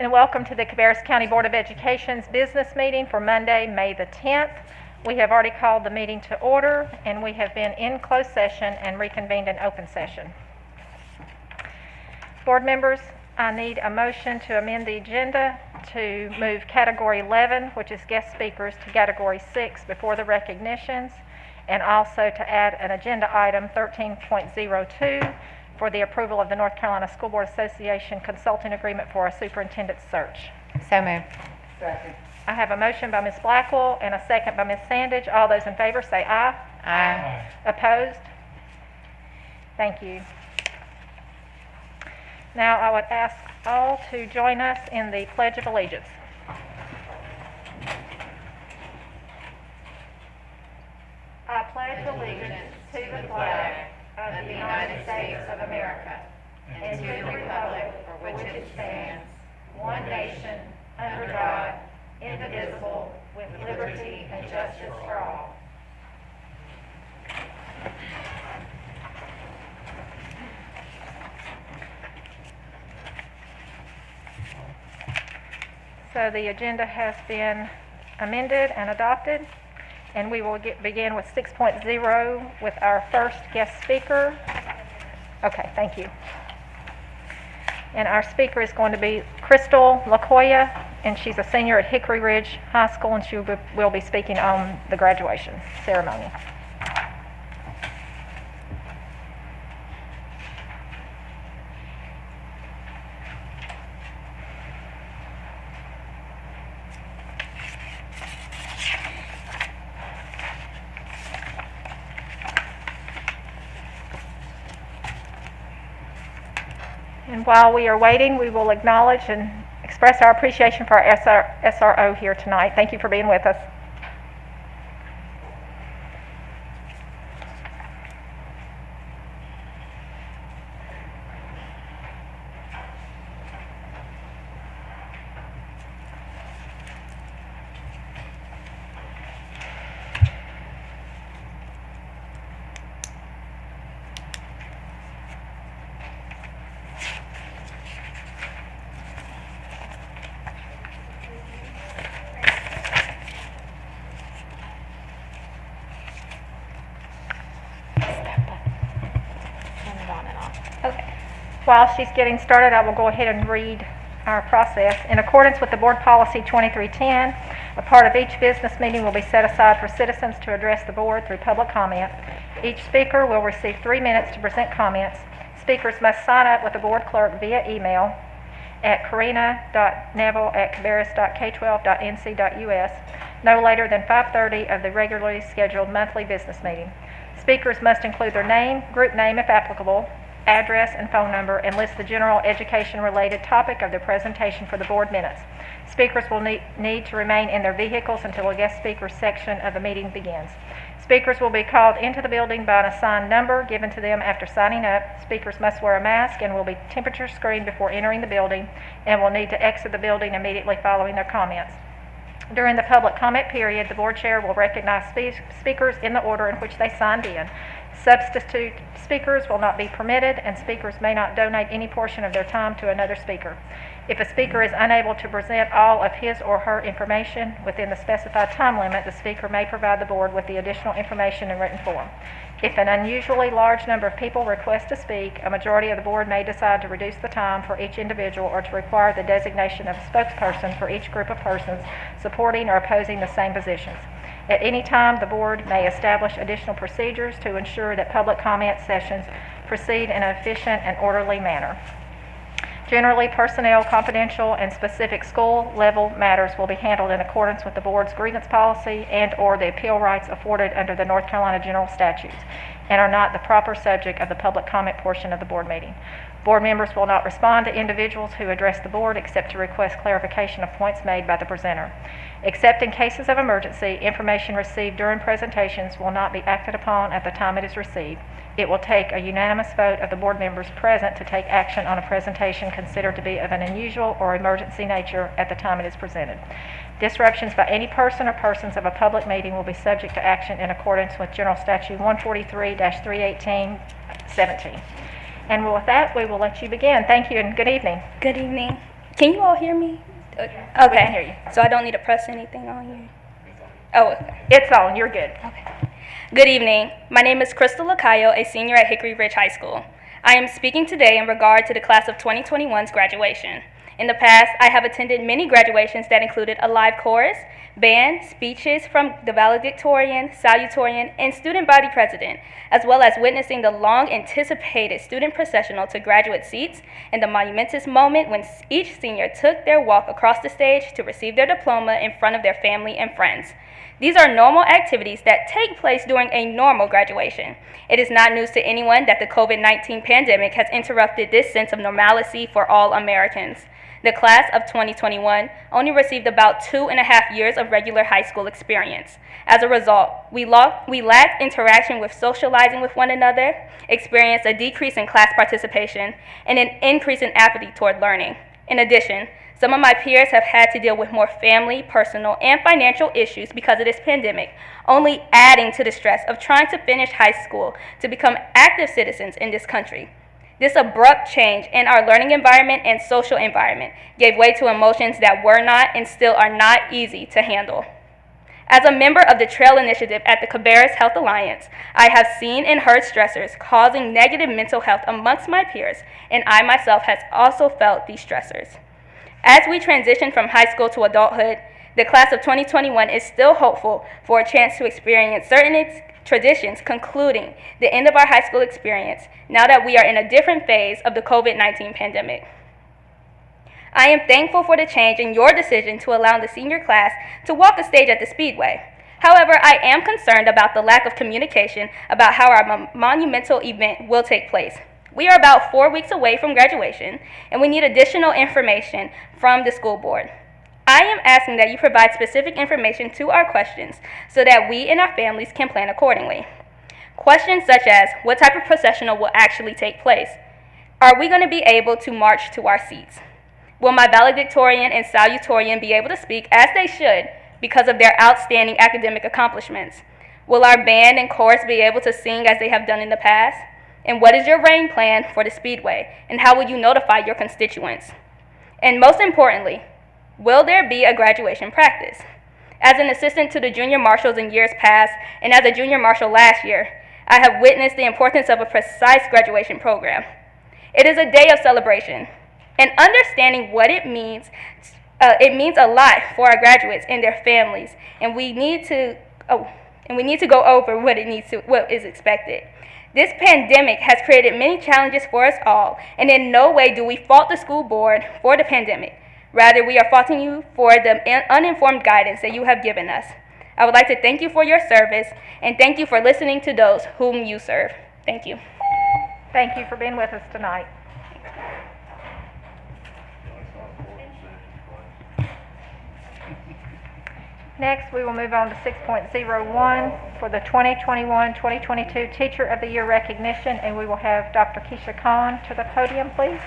And welcome to the Cabarrus County Board of Education's business meeting for Monday, May the 10th. We have already called the meeting to order, and we have been in closed session and reconvened in open session. Board members, I need a motion to amend the agenda to move Category 11, which is guest speakers, to Category 6 before the recognitions, and also to add an agenda item 13.02 for the approval of the North Carolina School Board Association consulting agreement for a superintendent search. So moved. Second. I have a motion by Ms. Blackwell and a second by Ms. Sandage. All those in favor say aye. Aye. Opposed? Thank you. Now I would ask all to join us in the Pledge of Allegiance. I pledge allegiance to the flag of the United States of America and to the republic for which it stands, one nation, under God, indivisible, with liberty and justice for all. So the agenda has been amended and adopted, and we will begin with 6.0 with our first guest speaker. Okay, thank you. And our speaker is going to be Crystal LaCoya, and she's a senior at Hickory Ridge High School, and she will be speaking on the graduation ceremony. And while we are waiting, we will acknowledge and express our appreciation for our SRO here tonight. Thank you for being with us. Okay. While she's getting started, I will go ahead and read our process. In accordance with the Board Policy 2310, a part of each business meeting will be set aside for citizens to address the board through public comment. Each speaker will receive 3 minutes to present comments. Speakers must sign up with the board clerk via email at karina.neville@cabarrus.k12.nc.us no later than 5:30 of the regularly scheduled monthly business meeting. Speakers must include their name, group name if applicable, address and phone number, and list the general education-related topic of their presentation for the board minutes. Speakers will need to remain in their vehicles until a guest speakers section of the meeting begins. Speakers will be called into the building by an assigned number given to them after signing up. Speakers must wear a mask and will be temperature screened before entering the building and will need to exit the building immediately following their comments. During the public comment period, the board chair will recognize speakers in the order in which they signed in. Substitute speakers will not be permitted, and speakers may not donate any portion of their time to another speaker. If a speaker is unable to present all of his or her information within the specified time limit, the speaker may provide the board with the additional information in written form. If an unusually large number of people request to speak, a majority of the board may decide to reduce the time for each individual or to require the designation of a spokesperson for each group of persons supporting or opposing the same positions. At any time, the board may establish additional procedures to ensure that public comment sessions proceed in an efficient and orderly manner. Generally, personnel, confidential, and specific school-level matters will be handled in accordance with the board's grievance policy and/or the appeal rights afforded under the North Carolina General Statutes and are not the proper subject of the public comment portion of the board meeting. Board members will not respond to individuals who address the board except to request clarification of points made by the presenter. Except in cases of emergency, information received during presentations will not be acted upon at the time it is received. It will take a unanimous vote of the board members present to take action on a presentation considered to be of an unusual or emergency nature at the time it is presented. Disruptions by any person or persons of a public meeting will be subject to action in accordance with General Statute 143-318-17. And with that, we will let you begin. Thank you and good evening. Good evening. Can you all hear me? We can Okay. hear you. So I don't need to press anything on you? Oh, okay. It's on, you're good. Good evening. My name is Crystal Lacayo, a senior at Hickory Ridge High School. I am speaking today in regard to the class of 2021's graduation. In the past, I have attended many graduations that included a live chorus, band, speeches from the valedictorian, salutatorian, and student body president, as well as witnessing the long-anticipated student processional to graduate seats and the monumentous moment when each senior took their walk across the stage to receive their diploma in front of their family and friends. These are normal activities that take place during a normal graduation. It is not news to anyone that the COVID-19 pandemic has interrupted this sense of normalcy for all Americans. The class of 2021 only received about 2.5 years of regular high school experience. As a result, we lacked interaction with socializing with one another, experienced a decrease in class participation, and an increase in apathy toward learning. In addition, some of my peers have had to deal with more family, personal, and financial issues because of this pandemic, only adding to the stress of trying to finish high school to become active citizens in this country. This abrupt change in our learning environment and social environment gave way to emotions that were not and still are not easy to handle. As a member of the Trail Initiative at the Cabarrus Health Alliance, I have seen and heard stressors causing negative mental health amongst my peers, and I myself has also felt these stressors. As we transition from high school to adulthood, the class of 2021 is still hopeful for a chance to experience certain traditions concluding the end of our high school experience now that we are in a different phase of the COVID-19 pandemic. I am thankful for the change in your decision to allow the senior class to walk the stage at the Speedway. However, I am concerned about the lack of communication about how our monumental event will take place. We are about 4 weeks away from graduation, and we need additional information from the school board. I am asking that you provide specific information to our questions so that we and our families can plan accordingly. Questions such as, what type of processional will actually take place? Are we going to be able to march to our seats? Will my valedictorian and salutatorian be able to speak as they should because of their outstanding academic accomplishments? Will our band and chorus be able to sing as they have done in the past? And what is your rain plan for the Speedway? And how will you notify your constituents? And most importantly, will there be a graduation practice? As an assistant to the junior marshals in years past, and as a junior marshal last year, I have witnessed the importance of a precise graduation program. It is a day of celebration, and understanding what it means a lot for our graduates and their families, and we need to go over what is expected. This pandemic has created many challenges for us all, and in no way do we fault the school board for the pandemic. Rather, we are faulting you for the uninformed guidance that you have given us. I would like to thank you for your service, and thank you for listening to those whom you serve. Thank you. Thank you for being with us tonight. Next, we will move on to 6.01 for the 2021-2022 Teacher of the Year recognition, and we will have Dr. Keisha Khan to the podium, please.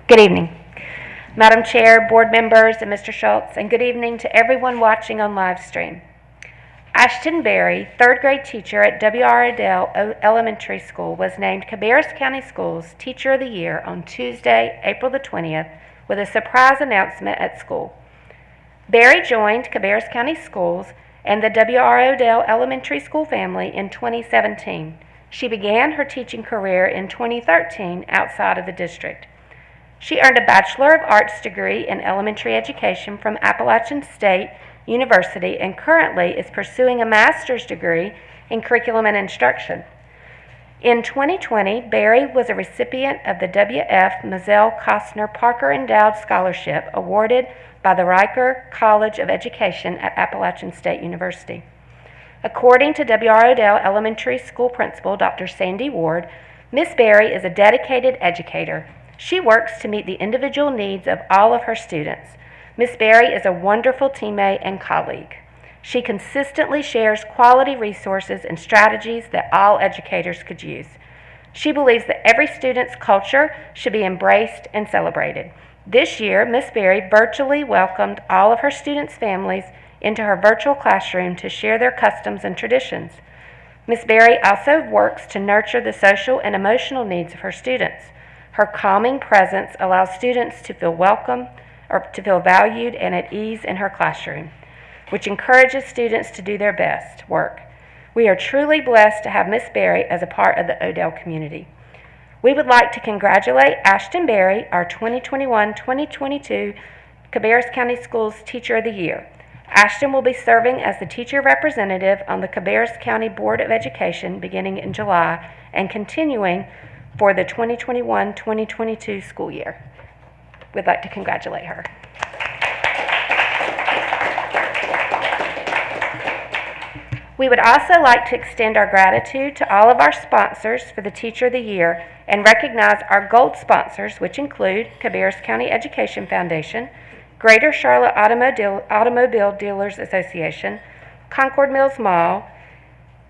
Good evening, Madam Chair, board members, and Mr. Schultz, and good evening to everyone watching on live stream. Ashton Berry, third grade teacher at W.R. Adele Elementary School, was named Cabarrus County Schools Teacher of the Year on Tuesday, April the 20th, with a surprise announcement at school. Berry joined Cabarrus County Schools and the W.R. Adele Elementary School family in 2017. She began her teaching career in 2013 outside of the district. She earned a Bachelor of Arts degree in elementary education from Appalachian State University and currently is pursuing a master's degree in curriculum and instruction. In 2020, Berry was a recipient of the W.F. Mazel Costner Parker Endowed Scholarship awarded by the Riker College of Education at Appalachian State University. According to W.R. Adele Elementary School Principal Dr. Sandy Ward, Miss Berry is a dedicated educator. She works to meet the individual needs of all of her students. Miss Berry is a wonderful teammate and colleague. She consistently shares quality resources and strategies that all educators could use. She believes that every student's culture should be embraced and celebrated. This year, Miss Berry virtually welcomed all of her students' families into her virtual classroom to share their customs and traditions. Miss Berry also works to nurture the social and emotional needs of her students. Her calming presence allows students to feel welcome or to feel valued and at ease in her classroom, which encourages students to do their best work. We are truly blessed to have Miss Berry as a part of the Odell community. We would like to congratulate Ashton Berry, our 2021-2022 Cabarrus County Schools Teacher of the Year. Ashton will be serving as the teacher representative on the Cabarrus County Board of Education beginning in July and continuing for the 2021-2022 school year. We'd like to congratulate her. We would also like to extend our gratitude to all of our sponsors for the Teacher of the Year and recognize our gold sponsors, which include Cabarrus County Education Foundation, Greater Charlotte Automobile Dealers Association, Concord Mills Mall,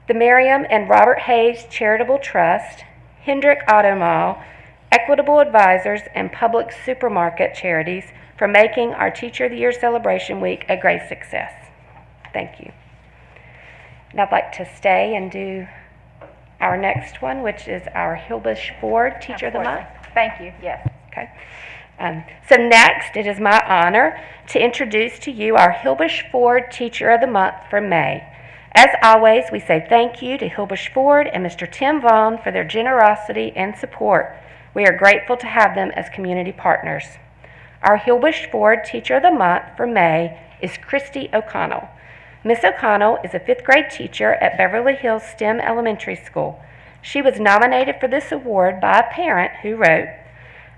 the Miriam and Robert Hayes Charitable Trust, Hendrick Auto Mall, Equitable Advisors, and Public Supermarket Charities for making our Teacher of the Year celebration week a great success. Thank you. And I'd like to stay and do our next one, which is our Hilbush Ford Teacher of the Month. Thank you, yes. Okay. So next, it is my honor to introduce to you our Hilbush Ford Teacher of the Month for May. As always, we say thank you to Hilbush Ford and Mr. Tim Vaughn for their generosity and support. We are grateful to have them as community partners. Our Hilbush Ford Teacher of the Month for May is Christy O'Connell. Miss O'Connell is a 5th grade teacher at Beverly Hills STEM Elementary School. She was nominated for this award by a parent who wrote,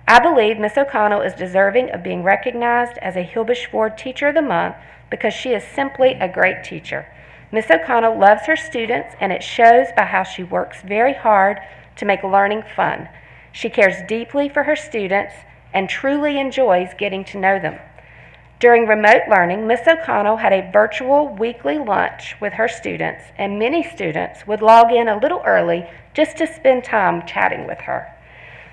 "I believe Miss O'Connell is deserving of being recognized as a Hilbush Ford Teacher of the Month because she is simply a great teacher. Miss O'Connell loves her students, and it shows by how she works very hard to make learning fun. She cares deeply for her students and truly enjoys getting to know them." During remote learning, Miss O'Connell had a virtual weekly lunch with her students, and many students would log in a little early just to spend time chatting with her.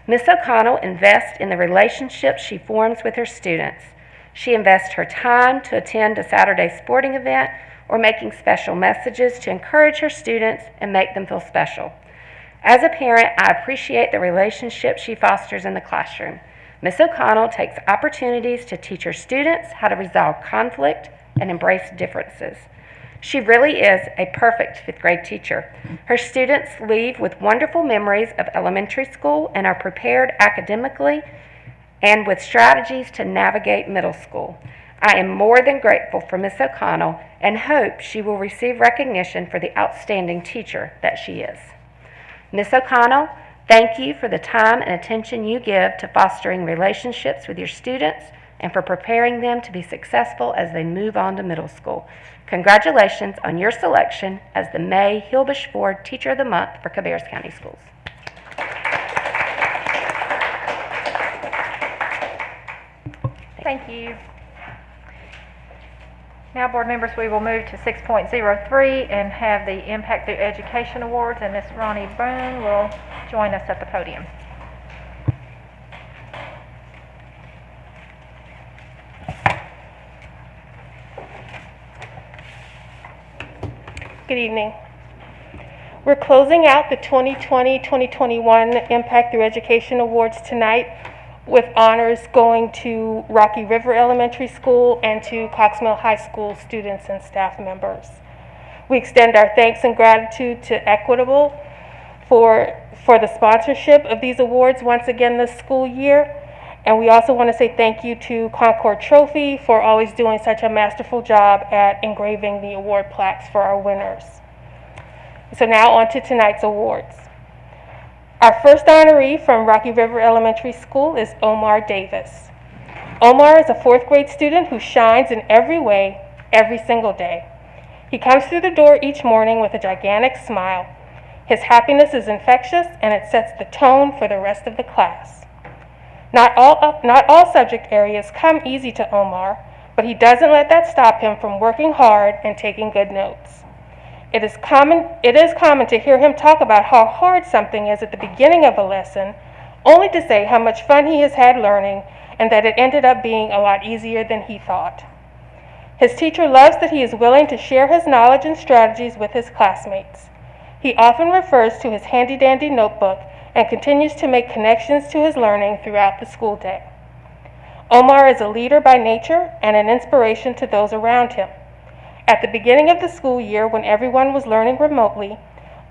Miss O'Connell invests in the relationships she forms with her students. She invests her time to attend a Saturday sporting event or making special messages to encourage her students and make them feel special. As a parent, I appreciate the relationship she fosters in the classroom. Miss O'Connell takes opportunities to teach her students how to resolve conflict and embrace differences. She really is a perfect 5th grade teacher. Her students leave with wonderful memories of elementary school and are prepared academically and with strategies to navigate middle school. I am more than grateful for Miss O'Connell and hope she will receive recognition for the outstanding teacher that she is. Miss O'Connell, thank you for the time and attention you give to fostering relationships with your students and for preparing them to be successful as they move on to middle school. Congratulations on your selection as the May Hilbush Ford Teacher of the Month for Cabarrus County Schools. Thank you. Now, board members, we will move to 6.03 and have the Impact Through Education Awards, and Ms. Ronnie Boone will join us at the podium. Good evening. We're closing out the 2020-2021 Impact Through Education Awards tonight with honors going to Rocky River Elementary School and to Cox Mill High School students and staff members. We extend our thanks and gratitude to Equitable for the sponsorship of these awards once again this school year. And we also want to say thank you to Concord Trophy for always doing such a masterful job at engraving the award plaques for our winners. So now on to tonight's awards. Our first honoree from Rocky River Elementary School is Omar Davis. Omar is a 4th grade student who shines in every way, every single day. He comes through the door each morning with a gigantic smile. His happiness is infectious, and it sets the tone for the rest of the class. Not all subject areas come easy to Omar, but he doesn't let that stop him from working hard and taking good notes. It is common to hear him talk about how hard something is at the beginning of a lesson, only to say how much fun he has had learning and that it ended up being a lot easier than he thought. His teacher loves that he is willing to share his knowledge and strategies with his classmates. He often refers to his handy-dandy notebook and continues to make connections to his learning throughout the school day. Omar is a leader by nature and an inspiration to those around him. At the beginning of the school year, when everyone was learning remotely,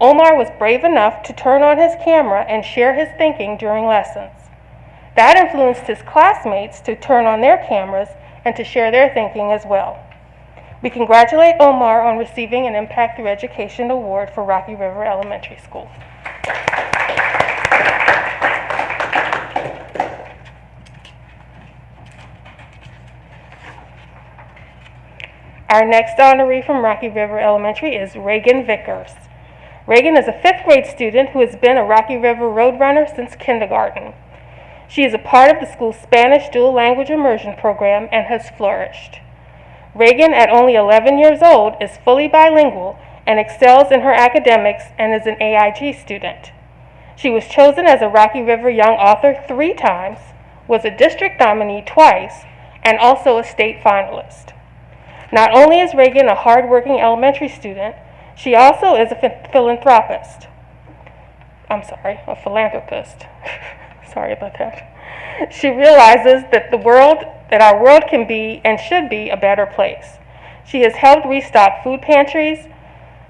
Omar was brave enough to turn on his camera and share his thinking during lessons. That influenced his classmates to turn on their cameras and to share their thinking as well. We congratulate Omar on receiving an Impact Through Education Award for Rocky River Elementary School. Our next honoree from Rocky River Elementary is Reagan Vickers. Reagan is a 5th grade student who has been a Rocky River Roadrunner since kindergarten. She is a part of the school's Spanish dual language immersion program and has flourished. Reagan, at only 11 years old, is fully bilingual and excels in her academics and is an AIG student. She was chosen as a Rocky River Young Author 3 times, was a district nominee twice, and also a state finalist. Not only is Reagan a hardworking elementary student, she also is a philanthropist. A philanthropist. Sorry about that. She realizes that our world can be and should be a better place. She has helped restock food pantries,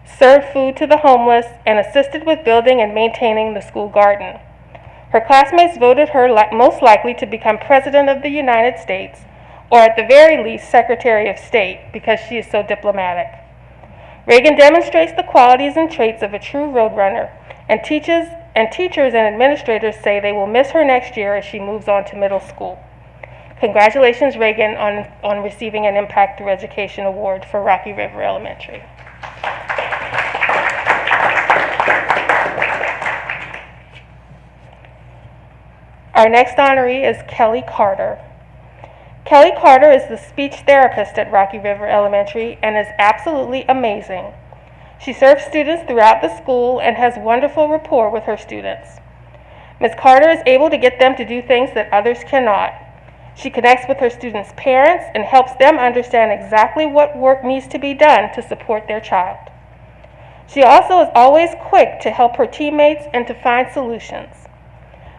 served food to the homeless, and assisted with building and maintaining the school garden. Her classmates voted her most likely to become President of the United States, or at the very least Secretary of State, because she is so diplomatic. Reagan demonstrates the qualities and traits of a true roadrunner, and teachers and administrators say they will miss her next year as she moves on to middle school. Congratulations, Reagan, on receiving an Impact Through Education Award for Rocky River Elementary. Our next honoree is Kelly Carter. Kelly Carter is the speech therapist at Rocky River Elementary and is absolutely amazing. She serves students throughout the school and has wonderful rapport with her students. Ms. Carter is able to get them to do things that others cannot. She connects with her students' parents and helps them understand exactly what work needs to be done to support their child. She also is always quick to help her teammates and to find solutions.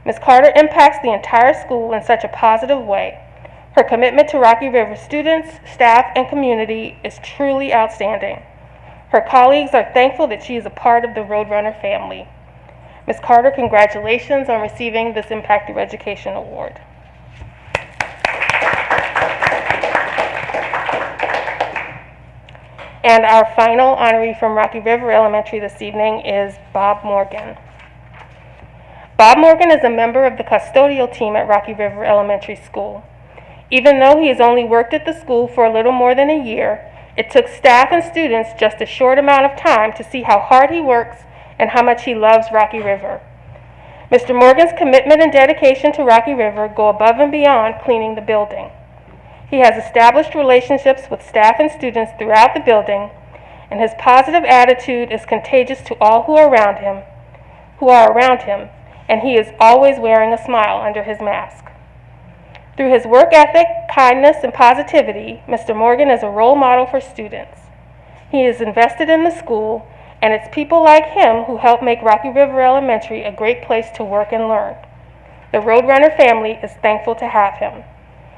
Ms. Carter impacts the entire school in such a positive way. Her commitment to Rocky River students, staff, and community is truly outstanding. Her colleagues are thankful that she is a part of the Roadrunner family. Ms. Carter, congratulations on receiving this Impact Through Education Award. And our final honoree from Rocky River Elementary this evening is Bob Morgan. Bob Morgan is a member of the custodial team at Rocky River Elementary School. Even though he has only worked at the school for a little more than a year, it took staff and students just a short amount of time to see how hard he works and how much he loves Rocky River. Mr. Morgan's commitment and dedication to Rocky River go above and beyond cleaning the building. He has established relationships with staff and students throughout the building, and his positive attitude is contagious to all who are around him, and he is always wearing a smile under his mask. Through his work ethic, kindness, and positivity, Mr. Morgan is a role model for students. He is invested in the school, and it's people like him who help make Rocky River Elementary a great place to work and learn. The Roadrunner family is thankful to have him.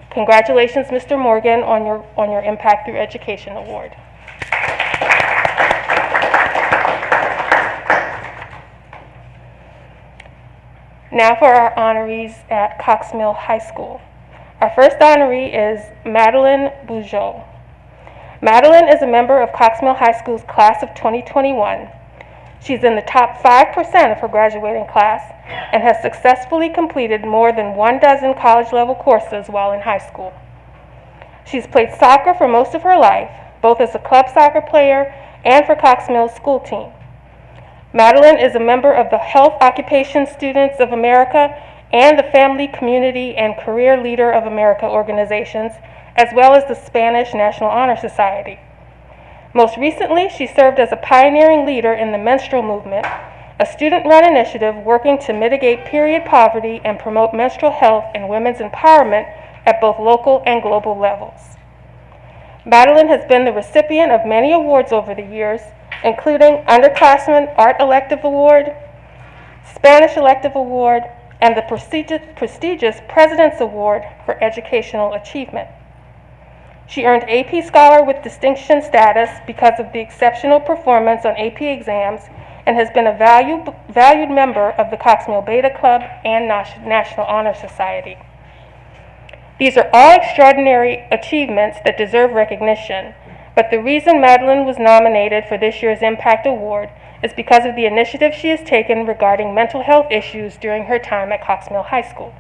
Congratulations, Mr. Morgan, on your Impact Through Education Award. Now for our honorees at Cox Mill High School. Our first honoree is Madeline Bougeot. Madeline is a member of Cox Mill High School's class of 2021. She's in the top 5% of her graduating class and has successfully completed more than 12 college-level courses while in high school. She's played soccer for most of her life, both as a club soccer player and for Cox Mill's school team. Madeline is a member of the Health Occupation Students of America and the Family, Community, and Career Leader of America organizations, as well as the Spanish National Honor Society. Most recently, she served as a pioneering leader in the menstrual movement, a student-run initiative working to mitigate period poverty and promote menstrual health and women's empowerment at both local and global levels. Madeline has been the recipient of many awards over the years, including Underclassmen Art Elective Award, Spanish Elective Award, and the prestigious President's Award for Educational Achievement. She earned AP Scholar with distinction status because of the exceptional performance on AP exams and has been a valued member of the Cox Mill Beta Club and National Honor Society. These are all extraordinary achievements that deserve recognition, but the reason Madeline was nominated for this year's Impact Award is because of the initiative she has taken regarding mental health issues during her time at Cox Mill High School.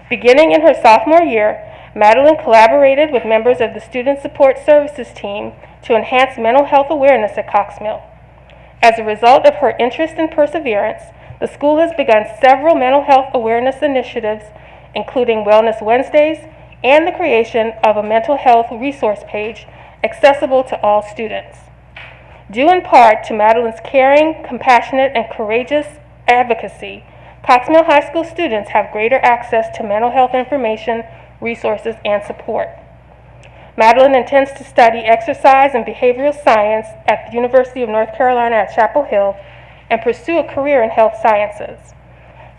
Beginning in her sophomore year, Madeline collaborated with members of the Student Support Services team to enhance mental health awareness at Cox Mill. As a result of her interest and perseverance, the school has begun several mental health awareness initiatives, including Wellness Wednesdays and the creation of a mental health resource page accessible to all students. Due in part to Madeline's caring, compassionate, and courageous advocacy, Cox Mill High School students have greater access to mental health information, resources, and support. Madeline intends to study exercise and behavioral science at the University of North Carolina at Chapel Hill and pursue a career in health sciences.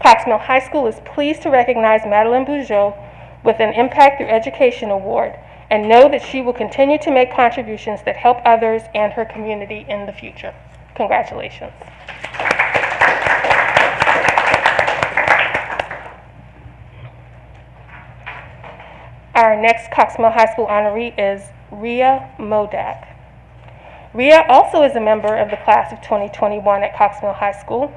Cox Mill High School is pleased to recognize Madeline Bugeaud with an Impact Through Education Award and know that she will continue to make contributions that help others and her community in the future. Congratulations. Our next Cox Mill High School honoree is Rhea Modak. Rhea also is a member of the class of 2021 at Cox Mill High School.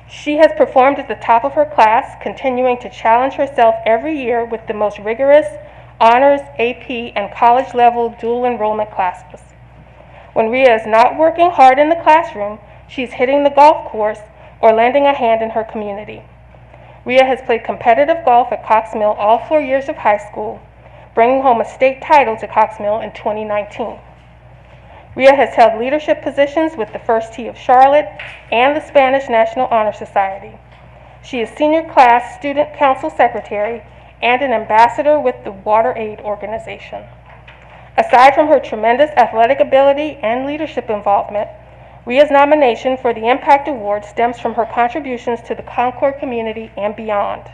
She has performed at the top of her class, continuing to challenge herself every year with the most rigorous honors, AP, and college-level dual enrollment classes. When Rhea is not working hard in the classroom, she's hitting the golf course or lending a hand in her community. Rhea has played competitive golf at Cox Mill all 4 years of high school, bringing home a state title to Cox Mill in 2019. Rhea has held leadership positions with the First Tee of Charlotte and the Spanish National Honor Society. She is Senior Class Student Council Secretary and an ambassador with the WaterAid organization. Aside from her tremendous athletic ability and leadership involvement, Rhea's nomination for the Impact Award stems from her contributions to the Concord community and beyond.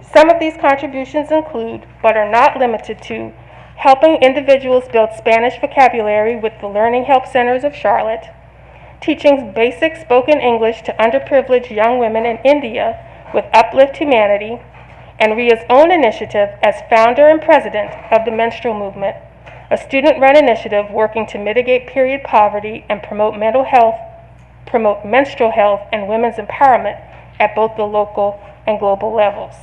Some of these contributions include, but are not limited to, helping individuals build Spanish vocabulary with the Learning Help Centers of Charlotte, teaching basic spoken English to underprivileged young women in India with Uplift Humanity, and Rhea's own initiative as founder and president of the Menstrual Movement, a student-run initiative working to mitigate period poverty and promote menstrual health and women's empowerment at both the local and global levels.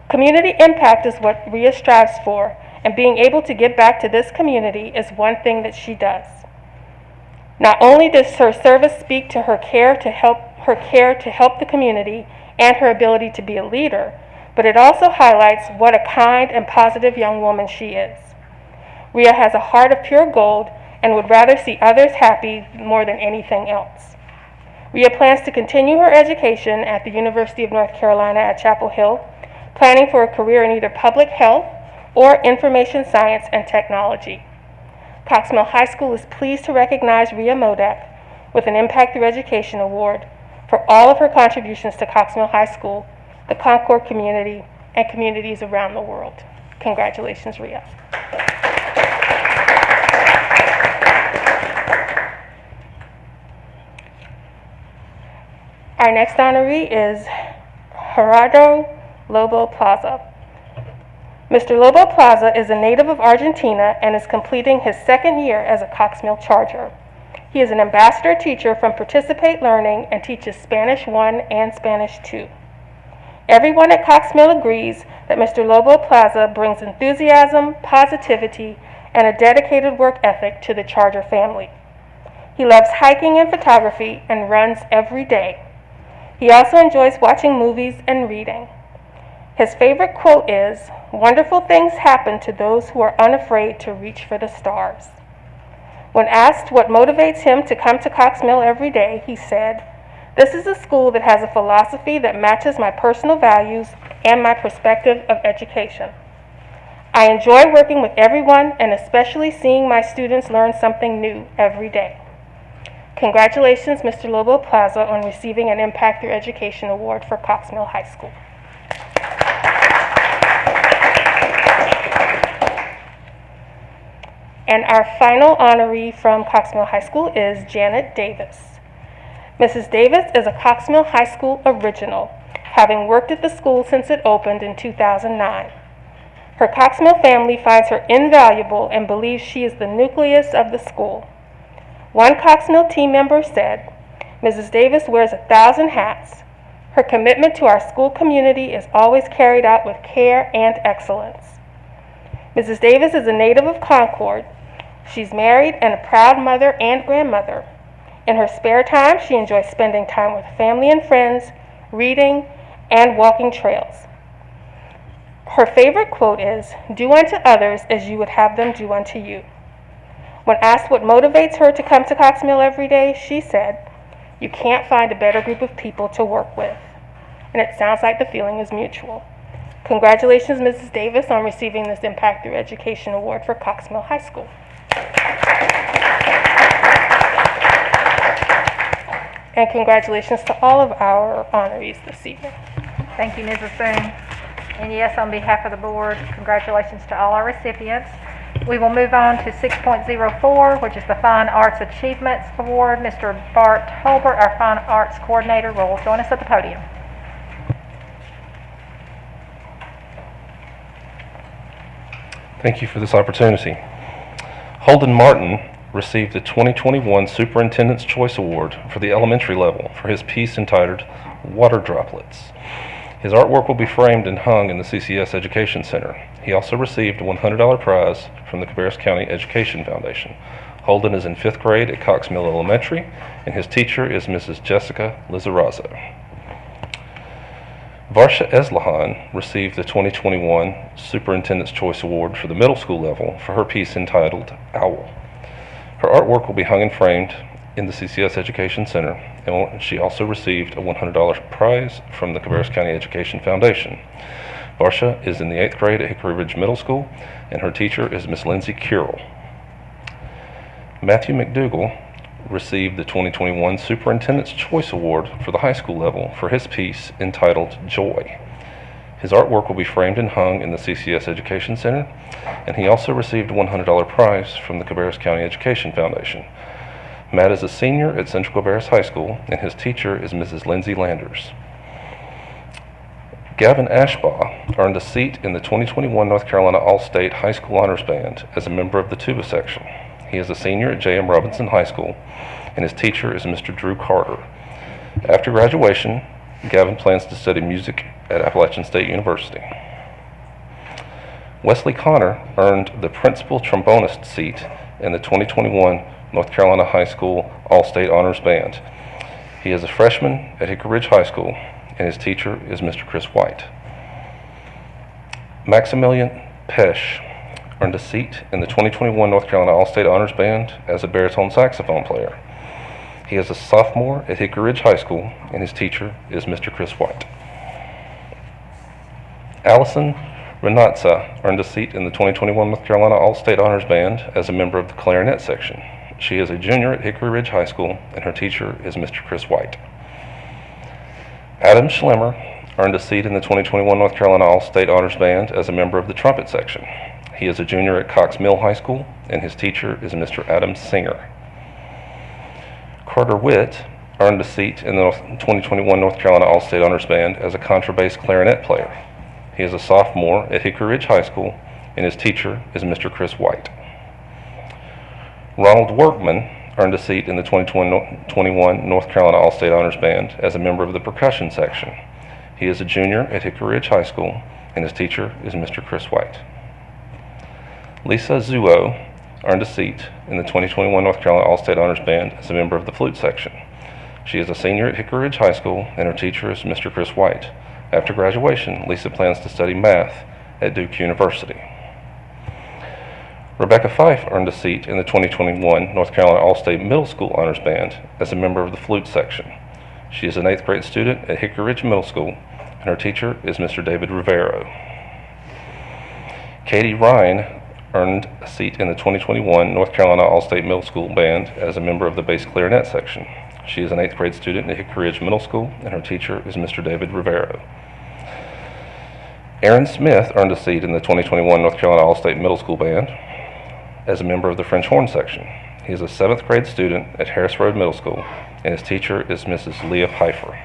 Community impact is what Rhea strives for, and being able to give back to this community is one thing that she does. Not only does her service speak to her care to help the community and her ability to be a leader, but it also highlights what a kind and positive young woman she is. Rhea has a heart of pure gold and would rather see others happy more than anything else. Rhea plans to continue her education at the University of North Carolina at Chapel Hill, planning for a career in either public health or information science and technology. Cox Mill High School is pleased to recognize Rhea Modak with an Impact Through Education Award for all of her contributions to Cox Mill High School, the Concord community, and communities around the world. Congratulations, Rhea. Our next honoree is Gerardo Lobo Plaza. Mr. Lobo Plaza is a native of Argentina and is completing his second year as a Cox Mill Charger. He is an ambassador teacher from Participate Learning and teaches Spanish 1 and Spanish 2. Everyone at Cox Mill agrees that Mr. Lobo Plaza brings enthusiasm, positivity, and a dedicated work ethic to the Charger family. He loves hiking and photography and runs every day. He also enjoys watching movies and reading. His favorite quote is, "Wonderful things happen to those who are unafraid to reach for the stars." When asked what motivates him to come to Cox Mill every day, he said, "This is a school that has a philosophy that matches my personal values and my perspective of education. I enjoy working with everyone and especially seeing my students learn something new every day. Congratulations, Mr. Lobo Plaza, on receiving an Impact Your Education Award for Cox Mill High School. And our final honoree from Cox Mill High School is Janet Davis. Mrs. Davis is a Cox Mill High School original, having worked at the school since it opened in 2009. Her Cox Mill family finds her invaluable and believes she is the nucleus of the school. One Cox Mill team member said, "Mrs. Davis wears 1,000 hats. Her commitment to our school community is always carried out with care and excellence." Mrs. Davis is a native of Concord. She's married and a proud mother and grandmother. In her spare time, she enjoys spending time with family and friends, reading, and walking trails. Her favorite quote is, "Do unto others as you would have them do unto you." When asked what motivates her to come to Cox Mill every day, she said, "You can't find a better group of people to work with." And it sounds like the feeling is mutual. Congratulations, Mrs. Davis, on receiving this Impact Your Education Award for Cox Mill High School. And congratulations to all of our honorees this evening. Thank you, Mrs. Boone. And yes, on behalf of the board, congratulations to all our recipients. We will move on to 6.04, which is the Fine Arts Achievements Award. Mr. Bart Holbert, our Fine Arts Coordinator, will join us at the podium. Thank you for this opportunity. Holden Martin received the 2021 Superintendent's Choice Award for the elementary level for his piece entitled Water Droplets. His artwork will be framed and hung in the CCS Education Center. He also received a $100 prize from the Cabarrus County Education Foundation. Holden is in 5th grade at Cox Mill Elementary, and his teacher is Mrs. Jessica Lizarazo. Varsha Eslahan received the 2021 Superintendent's Choice Award for the middle school level for her piece entitled Owl. Her artwork will be hung and framed in the CCS Education Center, and she also received a $100 prize from the Cabarrus County Education Foundation. Varsha is in the 8th grade at Hickory Ridge Middle School, and her teacher is Miss Lindsay Currill. Matthew McDougall received the 2021 Superintendent's Choice Award for the high school level for his piece entitled Joy. His artwork will be framed and hung in the CCS Education Center, and he also received a $100 prize from the Cabarrus County Education Foundation. Matt is a senior at Central Cabarrus High School, and his teacher is Mrs. Lindsay Landers. Gavin Ashbaugh earned a seat in the 2021 North Carolina All-State High School Honors Band as a member of the tuba section. He is a senior at J.M. Robinson High School, and his teacher is Mr. Drew Carter. After graduation, Gavin plans to study music at Appalachian State University. Wesley Connor earned the principal trombonist seat in the 2021 North Carolina High School All-State Honors Band. He is a freshman at Hickory Ridge High School, and his teacher is Mr. Chris White. Maximilian Pesch earned a seat in the 2021 North Carolina All-State Honors Band as a baritone saxophone player. He is a sophomore at Hickory Ridge High School, and his teacher is Mr. Chris White. Allison Renatza earned a seat in the 2021 North Carolina All-State Honors Band as a member of the clarinet section. She is a junior at Hickory Ridge High School, and her teacher is Mr. Chris White. Adam Schlemmer earned a seat in the 2021 North Carolina All-State Honors Band as a member of the trumpet section. He is a junior at Cox Mill High School, and his teacher is Mr. Adam Singer. Carter Witt earned a seat in the 2021 North Carolina All-State Honors Band as a contrabass clarinet player. He is a sophomore at Hickory Ridge High School, and his teacher is Mr. Chris White. Ronald Workman earned a seat in the 2021 North Carolina All-State Honors Band as a member of the percussion section. He is a junior at Hickory Ridge High School, and his teacher is Mr. Chris White. Lisa Zuo earned a seat in the 2021 North Carolina All-State Honors Band as a member of the flute section. She is a senior at Hickory Ridge High School, and her teacher is Mr. Chris White. After graduation, Lisa plans to study math at Duke University. Rebecca Fife earned a seat in the 2021 North Carolina All-State Middle School Honors Band as a member of the flute section. She is an 8th grade student at Hickory Ridge Middle School, and her teacher is Mr. David Rivero. Katie Ryan earned a seat in the 2021 North Carolina All-State Middle School Band as a member of the bass clarinet section. She is an 8th grade student at Hickory Ridge Middle School, and her teacher is Mr. David Rivero. Aaron Smith earned a seat in the 2021 North Carolina All-State Middle School Band as a member of the French horn section. He is a 7th grade student at Harris Road Middle School, and his teacher is Mrs. Leah Pfeiffer.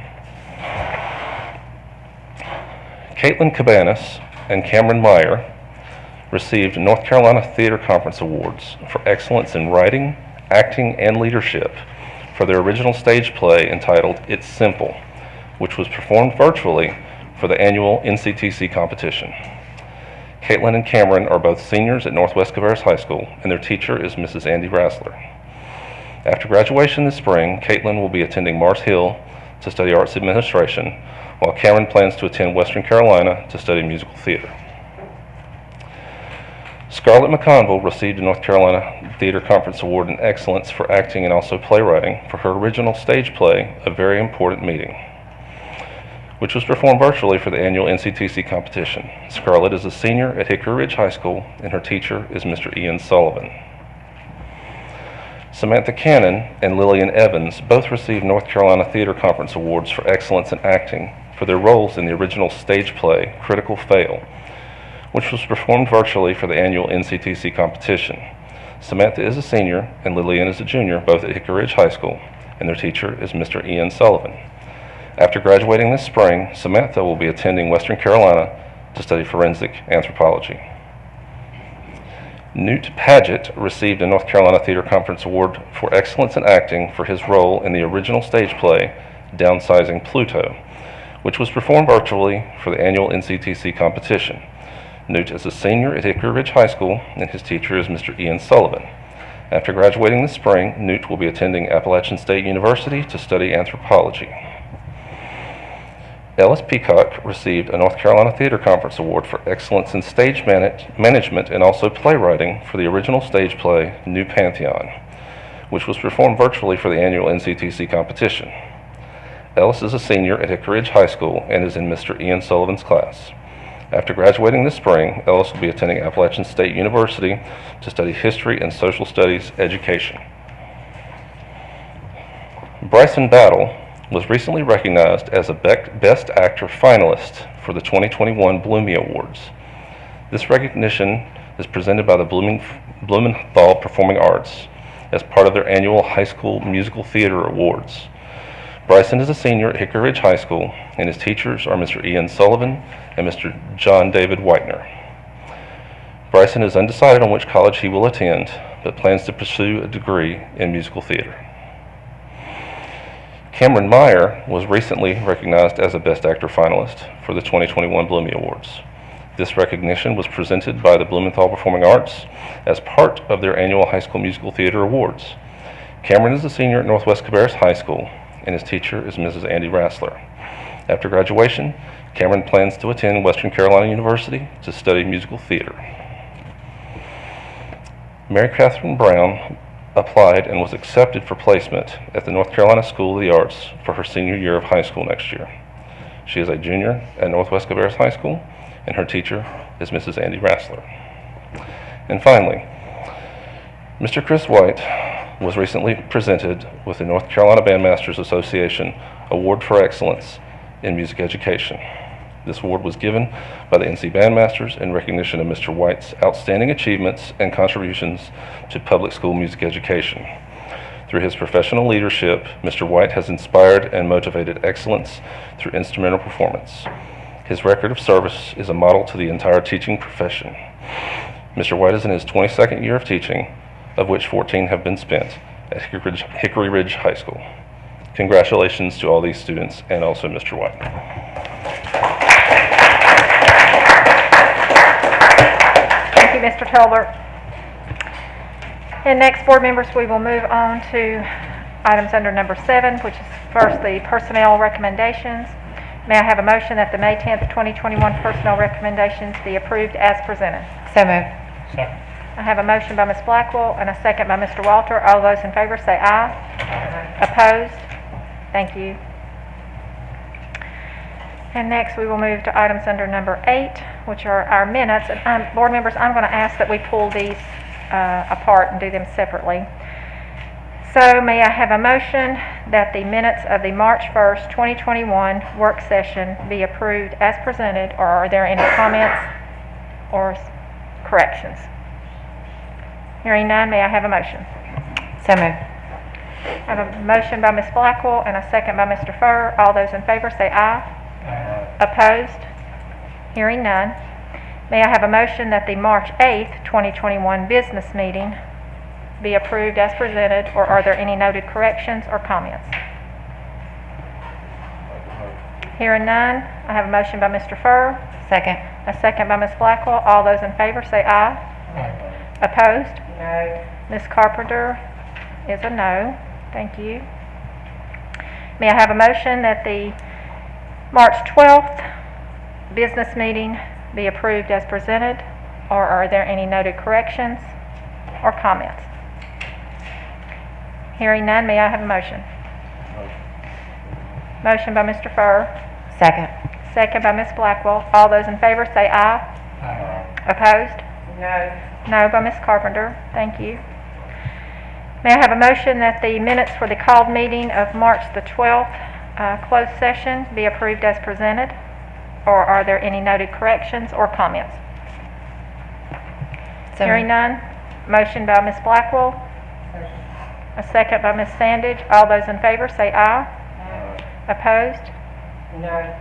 Caitlin Cabarrus and Cameron Meyer received North Carolina Theater Conference Awards for excellence in writing, acting, and leadership for their original stage play entitled It's Simple, which was performed virtually for the annual NCTC competition. Caitlin and Cameron are both seniors at Northwest Cabarrus High School, and their teacher is Mrs. Andy Rassler. After graduation this spring, Caitlin will be attending Mars Hill to study arts administration, while Cameron plans to attend Western Carolina to study musical theater. Scarlett McConville received a North Carolina Theater Conference Award in Excellence for acting and also playwriting for her original stage play, A Very Important Meeting, which was performed virtually for the annual NCTC competition. Scarlett is a senior at Hickory Ridge High School, and her teacher is Mr. Ian Sullivan. Samantha Cannon and Lillian Evans both received North Carolina Theater Conference Awards for Excellence in Acting for their roles in the original stage play, Critical Fail, which was performed virtually for the annual NCTC competition. Samantha is a senior and Lillian is a junior, both at Hickory Ridge High School, and their teacher is Mr. Ian Sullivan. After graduating this spring, Samantha will be attending Western Carolina to study forensic anthropology. Newt Paget received a North Carolina Theater Conference Award for Excellence in Acting for his role in the original stage play, Downsizing Pluto, which was performed virtually for the annual NCTC competition. Newt is a senior at Hickory Ridge High School, and his teacher is Mr. Ian Sullivan. After graduating this spring, Newt will be attending Appalachian State University to study anthropology. Ellis Peacock received a North Carolina Theater Conference Award for Excellence in Stage Management and also playwriting for the original stage play, New Pantheon, which was performed virtually for the annual NCTC competition. Ellis is a senior at Hickory Ridge High School and is in Mr. Ian Sullivan's class. After graduating this spring, Ellis will be attending Appalachian State University to study history and social studies education. Bryson Battle was recently recognized as a Best Actor finalist for the 2021 Bloomie Awards. This recognition is presented by the Blumenthal Performing Arts as part of their annual High School Musical Theater Awards. Bryson is a senior at Hickory Ridge High School, and his teachers are Mr. Ian Sullivan and Mr. John David Whitener. Bryson is undecided on which college he will attend, but plans to pursue a degree in musical theater. Cameron Meyer was recently recognized as a Best Actor finalist for the 2021 Bloomie Awards. This recognition was presented by the Blumenthal Performing Arts as part of their annual High School Musical Theater Awards. Cameron is a senior at Northwest Cabarrus High School, and his teacher is Mrs. Andy Rassler. After graduation, Cameron plans to attend Western Carolina University to study musical theater. Mary Catherine Brown applied and was accepted for placement at the North Carolina School of the Arts for her senior year of high school next year. She is a junior at Northwest Cabarrus High School, and her teacher is Mrs. Andy Rassler. And finally, Mr. Chris White was recently presented with the North Carolina Bandmasters Association Award for Excellence in Music Education. This award was given by the NC Bandmasters in recognition of Mr. White's outstanding achievements and contributions to public school music education. Through his professional leadership, Mr. White has inspired and motivated excellence through instrumental performance. His record of service is a model to the entire teaching profession. Mr. White is in his 22nd year of teaching, of which 14 have been spent at Hickory Ridge High School. Congratulations to all these students and also Mr. White. Thank you, Mr. Tolbert. And next, board members, we will move on to items under number 7, which is first the personnel recommendations. May I have a motion that the May 10th, 2021 personnel recommendations be approved as presented? So moved. Second. I have a motion by Ms. Blackwell and a second by Mr. Walter. All those in favor say aye. Opposed? Thank you. And next, we will move to items under number 8, which are our minutes. And board members, I'm going to ask that we pull these apart and do them separately. So may I have a motion that the minutes of the March 1st, 2021 work session be approved as presented, or are there any comments or corrections? Hearing none, may I have a motion? So moved. I have a motion by Ms. Blackwell and a second by Mr. Furr. All those in favor say aye. Opposed? Hearing none. May I have a motion that the March 8th, 2021 business meeting be approved as presented, or are there any noted corrections or comments? Hearing none, I have a motion by Mr. Furr, Second. a second by Ms. Blackwell. All those in favor say aye. Opposed? No. Ms. Carpenter is a no. Thank you. May I have a motion that the March 12th business meeting be approved as presented, or are there any noted corrections or comments? Hearing none, may I have a motion? Motion by Mr. Furr, Second. second by Ms. Blackwell. All those in favor say aye. Opposed? No. No by Ms. Carpenter. Thank you. May I have a motion that the minutes for the called meeting of March the 12th closed session be approved as presented, or are there any noted corrections or comments? So Hearing none, motion by Ms. Blackwell, a second by Ms. Sandage. All those in favor say aye. Opposed? No.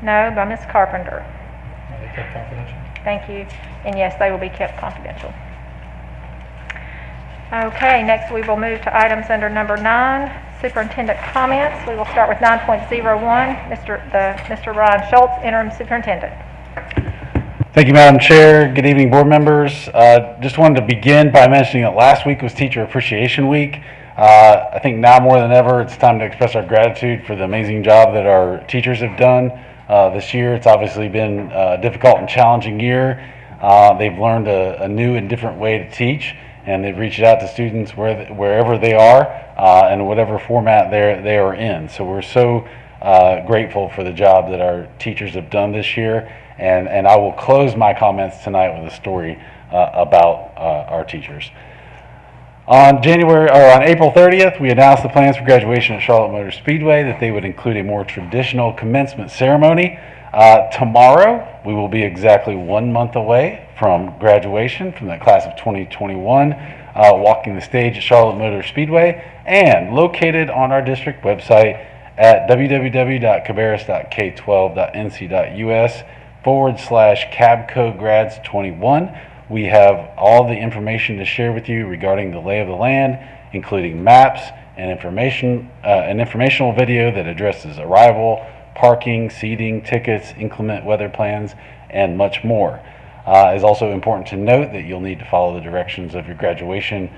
No by Ms. Carpenter. Are they kept confidential? Thank you. And yes, they will be kept confidential. Okay, next we will move to items under number 9, superintendent comments. We will start with 9.01, Mr. Ron Schultz, interim superintendent. Thank you, Madam Chair. Good evening, board members. Just wanted to begin by mentioning that last week was Teacher Appreciation Week. I think now more than ever, it's time to express our gratitude for the amazing job that our teachers have done this year. It's obviously been a difficult and challenging year. They've learned a new and different way to teach, and they've reached out to students wherever they are and whatever format they are in. So we're so grateful for the job that our teachers have done this year, and I will close my comments tonight with a story about our teachers. On April 30th, we announced the plans for graduation at Charlotte Motor Speedway, that they would include a more traditional commencement ceremony. Tomorrow, we will be exactly 1 month away from graduation from the class of 2021, walking the stage at Charlotte Motor Speedway, and located on our district website at www.cabarrus.k12.nc.us/CabcoGrads21. We have all the information to share with you regarding the lay of the land, including maps and an informational video that addresses arrival, parking, seating, tickets, inclement weather plans, and much more. It is also important to note that you'll need to follow the directions of your graduation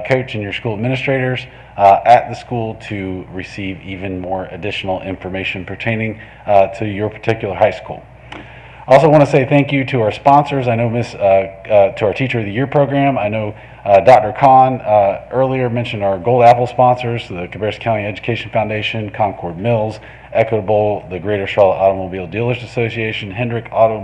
coach and your school administrators at the school to receive even more additional information pertaining to your particular high school. I also want to say thank you to our sponsors. I know to our Teacher of the Year program. I know Dr. Khan earlier mentioned our Gold Apple sponsors, the Cabarrus County Education Foundation, Concord Mills, Equitable, the Greater Charlotte Automobile Dealers Association, Hendrick Auto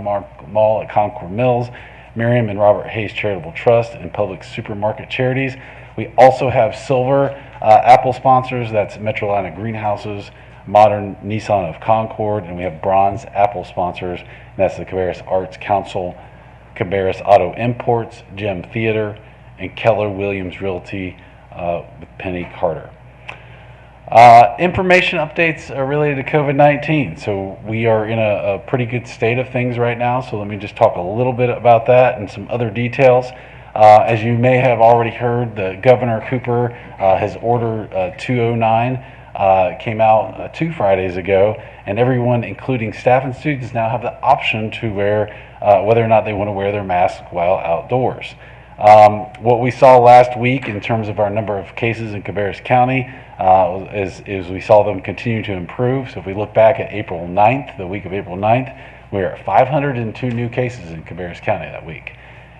Mall at Concord Mills, Miriam and Robert Hayes Charitable Trust, and Public Supermarket Charities. We also have silver Apple sponsors. That's Metrolina Greenhouses, Modern Nissan of Concord, and we have bronze Apple sponsors, and that's the Cabarrus Arts Council, Cabarrus Auto Imports, Gem Theater, and Keller Williams Realty with Penny Carter. Information updates are related to COVID-19. So we are in a pretty good state of things right now, so let me just talk a little bit about that and some other details. As you may have already heard, the Governor Cooper has Order 209 came out 2 Fridays ago, and everyone, including staff and students, now have the option to wear whether or not they want to wear their mask while outdoors. What we saw last week in terms of our number of cases in Cabarrus County is we saw them continue to improve. So if we look back at April 9th, the week of April 9th, we were at 502 new cases in Cabarrus County that week.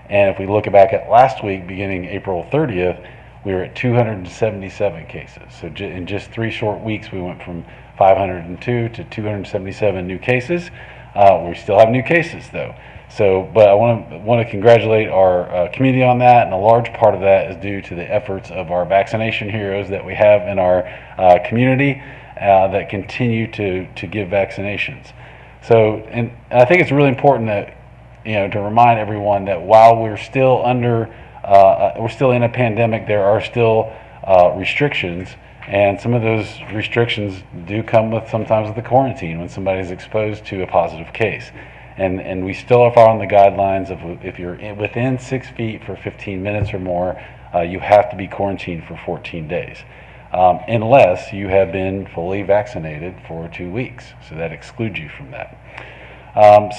And if we look back at last week, beginning April 30th, we were at 277 cases. So in just 3 short weeks, we went from 502 to 277 new cases. We still have new cases though. So, but I want to congratulate our community on that, and a large part of that is due to the efforts of our vaccination heroes that we have in our community that continue to give vaccinations. So, and I think it's really important that, you know, to remind everyone that while we're still we're still in a pandemic, there are still restrictions, and some of those restrictions do come with sometimes with the quarantine when somebody's exposed to a positive case. And we still are following the guidelines of if you're within 6 feet for 15 minutes or more, you have to be quarantined for 14 days. Unless you have been fully vaccinated for 2 weeks. So that excludes you from that.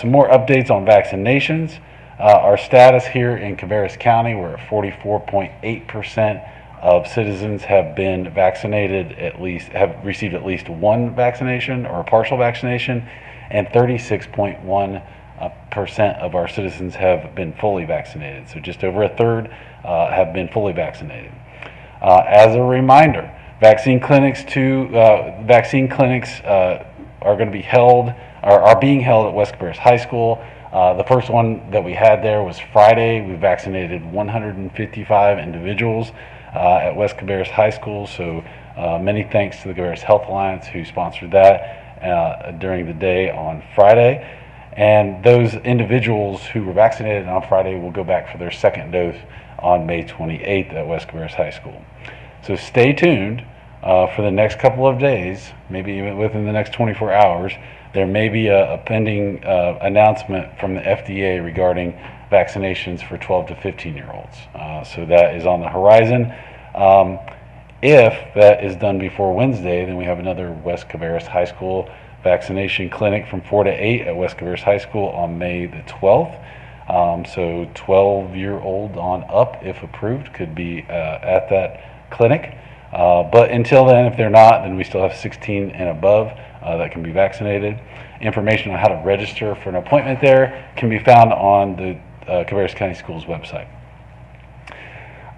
Some more updates on vaccinations. Our status here in Cabarrus County, we're at 44.8% of citizens have been vaccinated, have received at least one vaccination or a partial vaccination, and 36.1% of our citizens have been fully vaccinated. So just over a third have been fully vaccinated. As a reminder, vaccine clinics are going to be held, are being held at West Cabarrus High School. The first one that we had there was Friday. We vaccinated 155 individuals at West Cabarrus High School. So many thanks to the Cabarrus Health Alliance who sponsored that during the day on Friday. And those individuals who were vaccinated on Friday will go back for their second dose on May 28th at West Cabarrus High School. So stay tuned for the next couple of days, maybe even within the next 24 hours. There may be a pending announcement from the FDA regarding vaccinations for 12 to 15-year-olds. So that is on the horizon. If that is done before Wednesday, then we have another West Cabarrus High School vaccination clinic from 4 to 8 at West Cabarrus High School on May the 12th. So 12-year-old on up, if approved, could be at that clinic. But until then, if they're not, then we still have 16 and above that can be vaccinated. Information on how to register for an appointment there can be found on the Cabarrus County Schools website.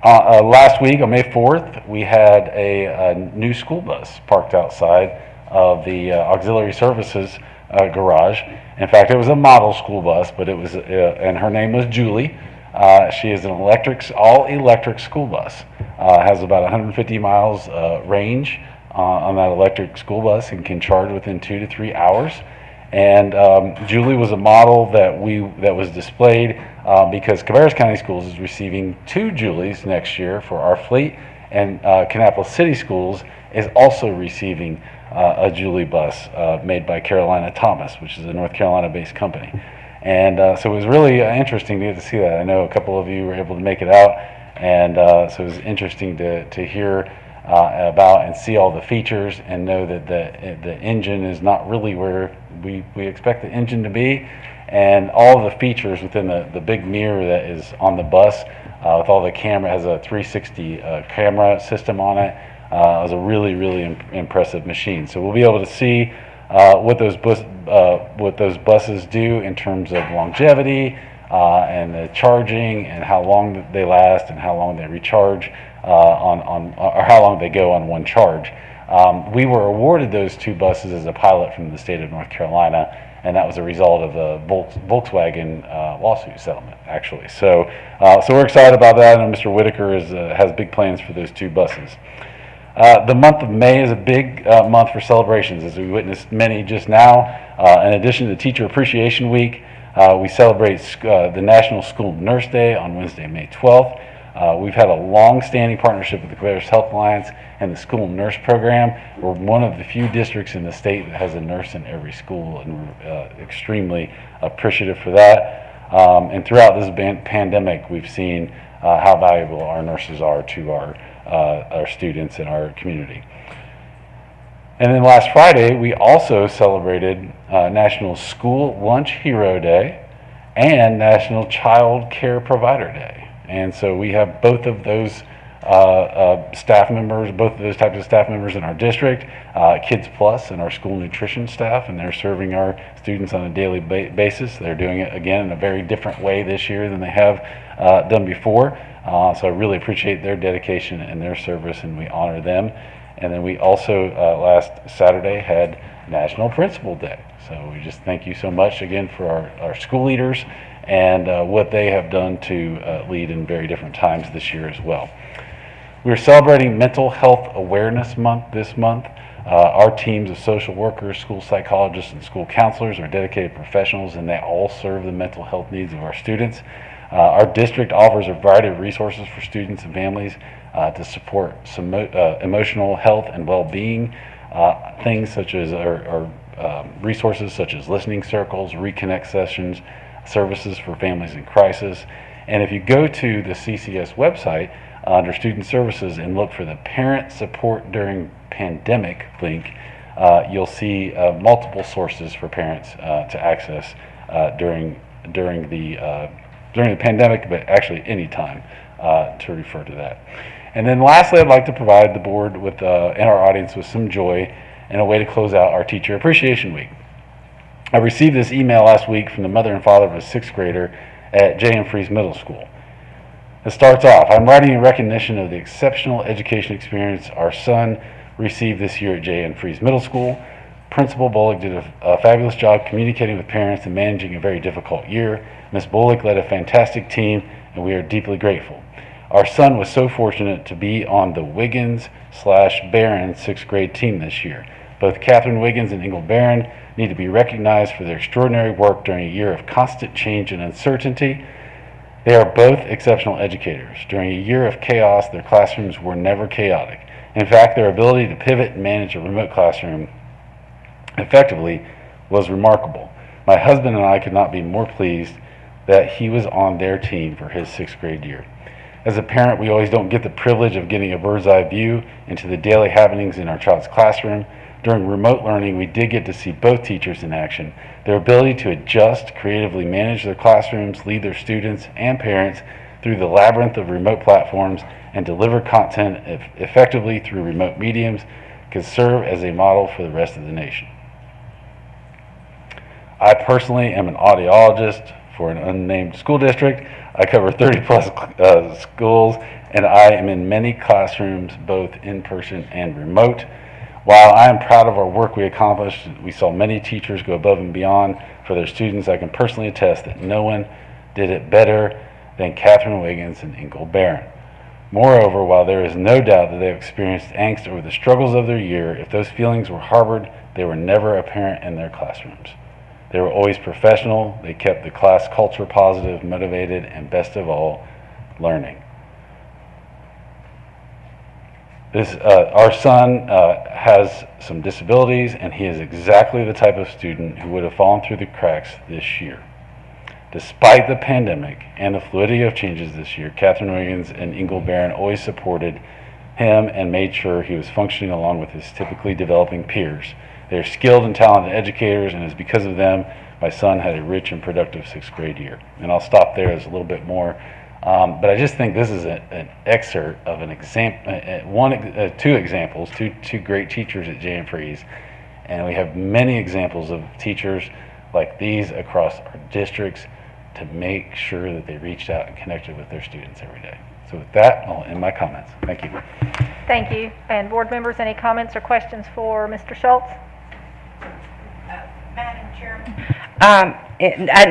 Last week, on May 4th, we had a new school bus parked outside of the auxiliary services garage. In fact, it was a model school bus, but it was, and her name was Julie. She is an all-electric school bus. Has about 150 miles range on that electric school bus and can charge within 2 to 3 hours. And Julie was a model that was displayed because Cabarrus County Schools is receiving 2 Julies next year for our fleet, and Kannapolis City Schools is also receiving a Julie bus made by Carolina Thomas, which is a North Carolina-based company. And so it was really interesting to get to see that. I know a couple of you were able to make it out, and so it was interesting to hear about and see all the features and know that the engine is not really where we expect the engine to be, and all the features within the big mirror that is on the bus with all the camera, has a 360 camera system on it. It was a really impressive machine. So we'll be able to see what those buses do in terms of longevity and the charging and how long they last and how long they recharge or how long they go on one charge. We were awarded those 2 buses as a pilot from the state of North Carolina, and that was a result of a Volkswagen lawsuit settlement, actually. So we're excited about that, and Mr. Whitaker has big plans for those 2 buses. The month of May is a big month for celebrations, as we witnessed many just now. In addition to Teacher Appreciation Week, we celebrate the National School Nurse Day on Wednesday, May 12th. We've had a long-standing partnership with the Cabarrus Health Alliance and the School Nurse Program. We're one of the few districts in the state that has a nurse in every school, and we're extremely appreciative for that. And throughout this pandemic, we've seen how valuable our nurses are to our students and our community. And then last Friday, we also celebrated National School Lunch Hero Day and National Child Care Provider Day. And so we have both of those staff members, both of those types of staff members in our district, Kids Plus and our school nutrition staff, and they're serving our students on a daily basis. They're doing it again in a very different way this year than they have done before. So I really appreciate their dedication and their service, and we honor them. And then we also, last Saturday, had National Principal Day. So we just thank you so much again for our school leaders and what they have done to lead in very different times this year as well. We're celebrating Mental Health Awareness Month this month. Our teams of social workers, school psychologists, and school counselors are dedicated professionals, and they all serve the mental health needs of our students. Our district offers a variety of resources for students and families to support some emotional health and well-being. Things such as resources such as listening circles, reconnect sessions, services for families in crisis. And if you go to the CCS website under Student Services and look for the Parent Support During Pandemic link, you'll see multiple sources for parents to access during the pandemic, but actually any time to refer to that. And then lastly, I'd like to provide the board with and our audience with some joy and a way to close out our Teacher Appreciation Week. I received this email last week from the mother and father of a 6th grader at J.M. Fries Middle School. It starts off, I'm writing in recognition of the exceptional education experience our son received this year at J.M. Fries Middle School. Principal Bullock did a fabulous job communicating with parents and managing a very difficult year. Ms. Bullock led a fantastic team, and we are deeply grateful. Our son was so fortunate to be on the Wiggins/Barron 6th grade team this year. Both Catherine Wiggins and Ingle Barron need to be recognized for their extraordinary work during a year of constant change and uncertainty. They are both exceptional educators. During a year of chaos, their classrooms were never chaotic. In fact, their ability to pivot and manage a remote classroom effectively was remarkable. My husband and I could not be more pleased that he was on their team for his 6th grade year. As a parent, we always don't get the privilege of getting a bird's eye view into the daily happenings in our child's classroom. During remote learning, we did get to see both teachers in action. Their ability to adjust, creatively manage their classrooms, lead their students and parents through the labyrinth of remote platforms, and deliver content effectively through remote mediums could serve as a model for the rest of the nation. I personally am an audiologist for an unnamed school district. I cover 30 plus schools, and I am in many classrooms, both in person and remote. While I am proud of our work we accomplished, we saw many teachers go above and beyond for their students. I can personally attest that no one did it better than Catherine Wiggins and Ingle Barron. Moreover, while there is no doubt that they have experienced angst over the struggles of their year, if those feelings were harbored, they were never apparent in their classrooms. They were always professional, they kept the class culture positive, motivated, and best of all, learning. Our son has some disabilities, and he is exactly the type of student who would have fallen through the cracks this year. Despite the pandemic and the fluidity of changes this year, Catherine Wiggins and Ingle Barron always supported him and made sure he was functioning along with his typically developing peers. They are skilled and talented educators, and it's because of them my son had a rich and productive 6th grade year. And I'll stop there. There's a little bit more. But I just think this is an excerpt of an example, two examples, two great teachers at J.M. Fries. And we have many examples of teachers like these across our districts to make sure that they reached out and connected with their students every day. So with that, I'll end my comments. Thank you. Thank you. And board members, any comments or questions for Mr. Schultz? Madam Chairman.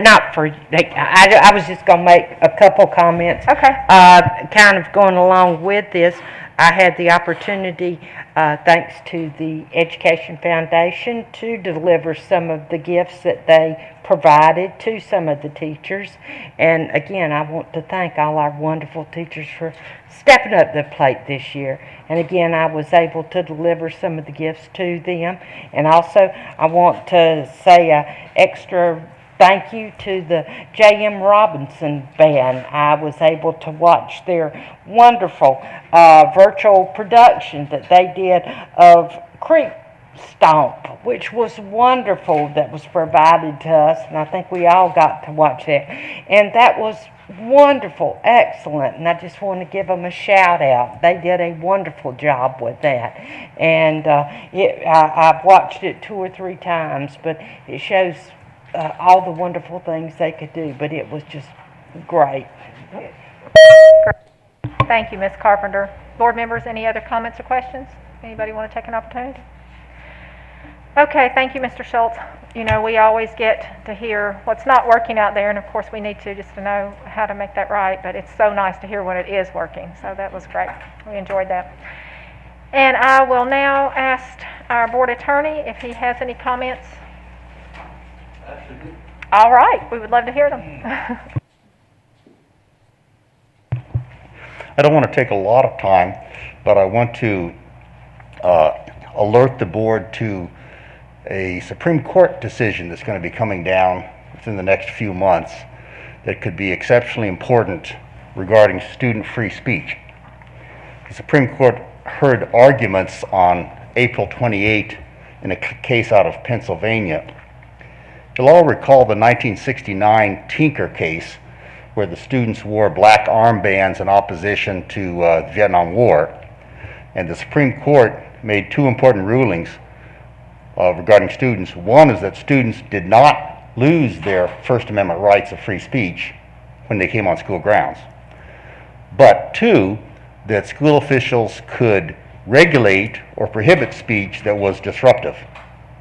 Not for, I was just going to make a couple comments. Okay. Kind of going along with this, I had the opportunity, thanks to the Education Foundation, to deliver some of the gifts that they provided to some of the teachers. And again, I want to thank all our wonderful teachers for stepping up to the plate this year. And again, I was able to deliver some of the gifts to them. And also, I want to say an extra thank you to the J.M. Robinson Band. I was able to watch their wonderful virtual production that they did of Creek Stomp, which was wonderful, that was provided to us, and I think we all got to watch that. And that was wonderful, excellent, and I just want to give them a shout out. They did a wonderful job with that. And I've watched it 2 or 3 times, but it shows all the wonderful things they could do, but it was just great. Thank you, Ms. Carpenter. Board members, any other comments or questions? Anybody want to take an opportunity? Okay, thank you, Mr. Schultz. You know, we always get to hear what's not working out there, and of course we need to just to know how to make that right, but it's so nice to hear when it is working, so that was great. We enjoyed that. And I will now ask our board attorney if he has any comments. All right, we would love to hear them. I don't want to take a lot of time, but I want to alert the board to a Supreme Court decision that's going to be coming down within the next few months that could be exceptionally important regarding student free speech. The Supreme Court heard arguments on April 28 in a case out of Pennsylvania. You'll all recall the 1969 Tinker case where the students wore black armbands in opposition to the Vietnam War. And the Supreme Court made two important rulings regarding students. One is that students did not lose their First Amendment rights of free speech when they came on school grounds. But two, that school officials could regulate or prohibit speech that was disruptive,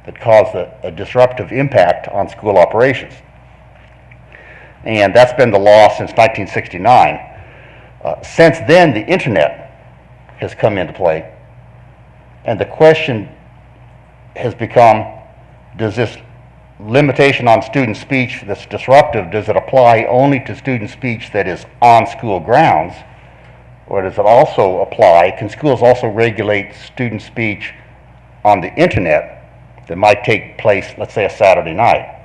that caused a disruptive impact on school operations. And that's been the law since 1969. Since then, the internet has come into play, and the question has become, does this limitation on student speech that's disruptive, does it apply only to student speech that is on school grounds, or does it also apply, can schools also regulate student speech on the internet that might take place, let's say, a Saturday night?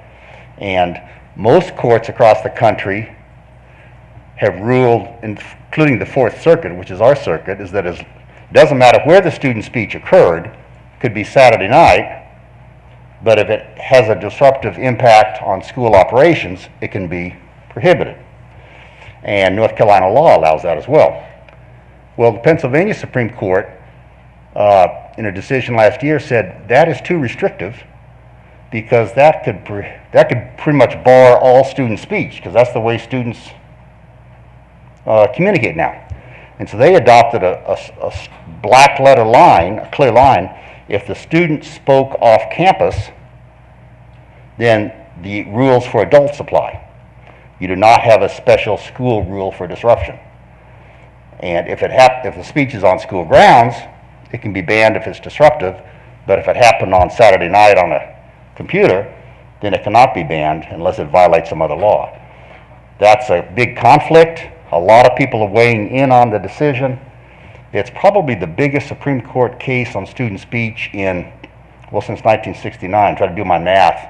And most courts across the country have ruled, including the Fourth Circuit, which is our circuit, is that it doesn't matter where the student speech occurred, could be Saturday night, but if it has a disruptive impact on school operations, it can be prohibited. And North Carolina law allows that as well. Well, the Pennsylvania Supreme Court, in a decision last year, said that is too restrictive because that could pretty much bar all student speech, because that's the way students communicate now. And so they adopted a black letter line, a clear line. If the student spoke off campus, then the rules for adults apply. You do not have a special school rule for disruption. And if the speech is on school grounds, it can be banned if it's disruptive, but if it happened on Saturday night on a computer, then it cannot be banned unless it violates some other law. That's a big conflict. A lot of people are weighing in on the decision. It's probably the biggest Supreme Court case on student speech in, well, since 1969, try to do my math,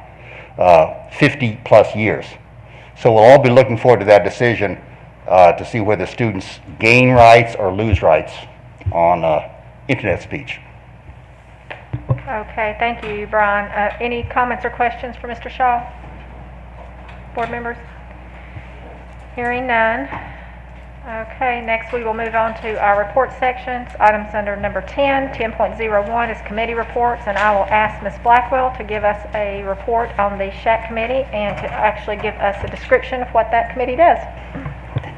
50 plus years. So we'll all be looking forward to that decision to see whether students gain rights or lose rights on internet speech. Okay, thank you, Brian. Any comments or questions for Mr. Shaw? Board members? Hearing none. Okay, next we will move on to our report sections. Items under number 10, 10.01 is committee reports, and I will ask Ms. Blackwell to give us a report on the SHAC committee and to actually give us a description of what that committee does.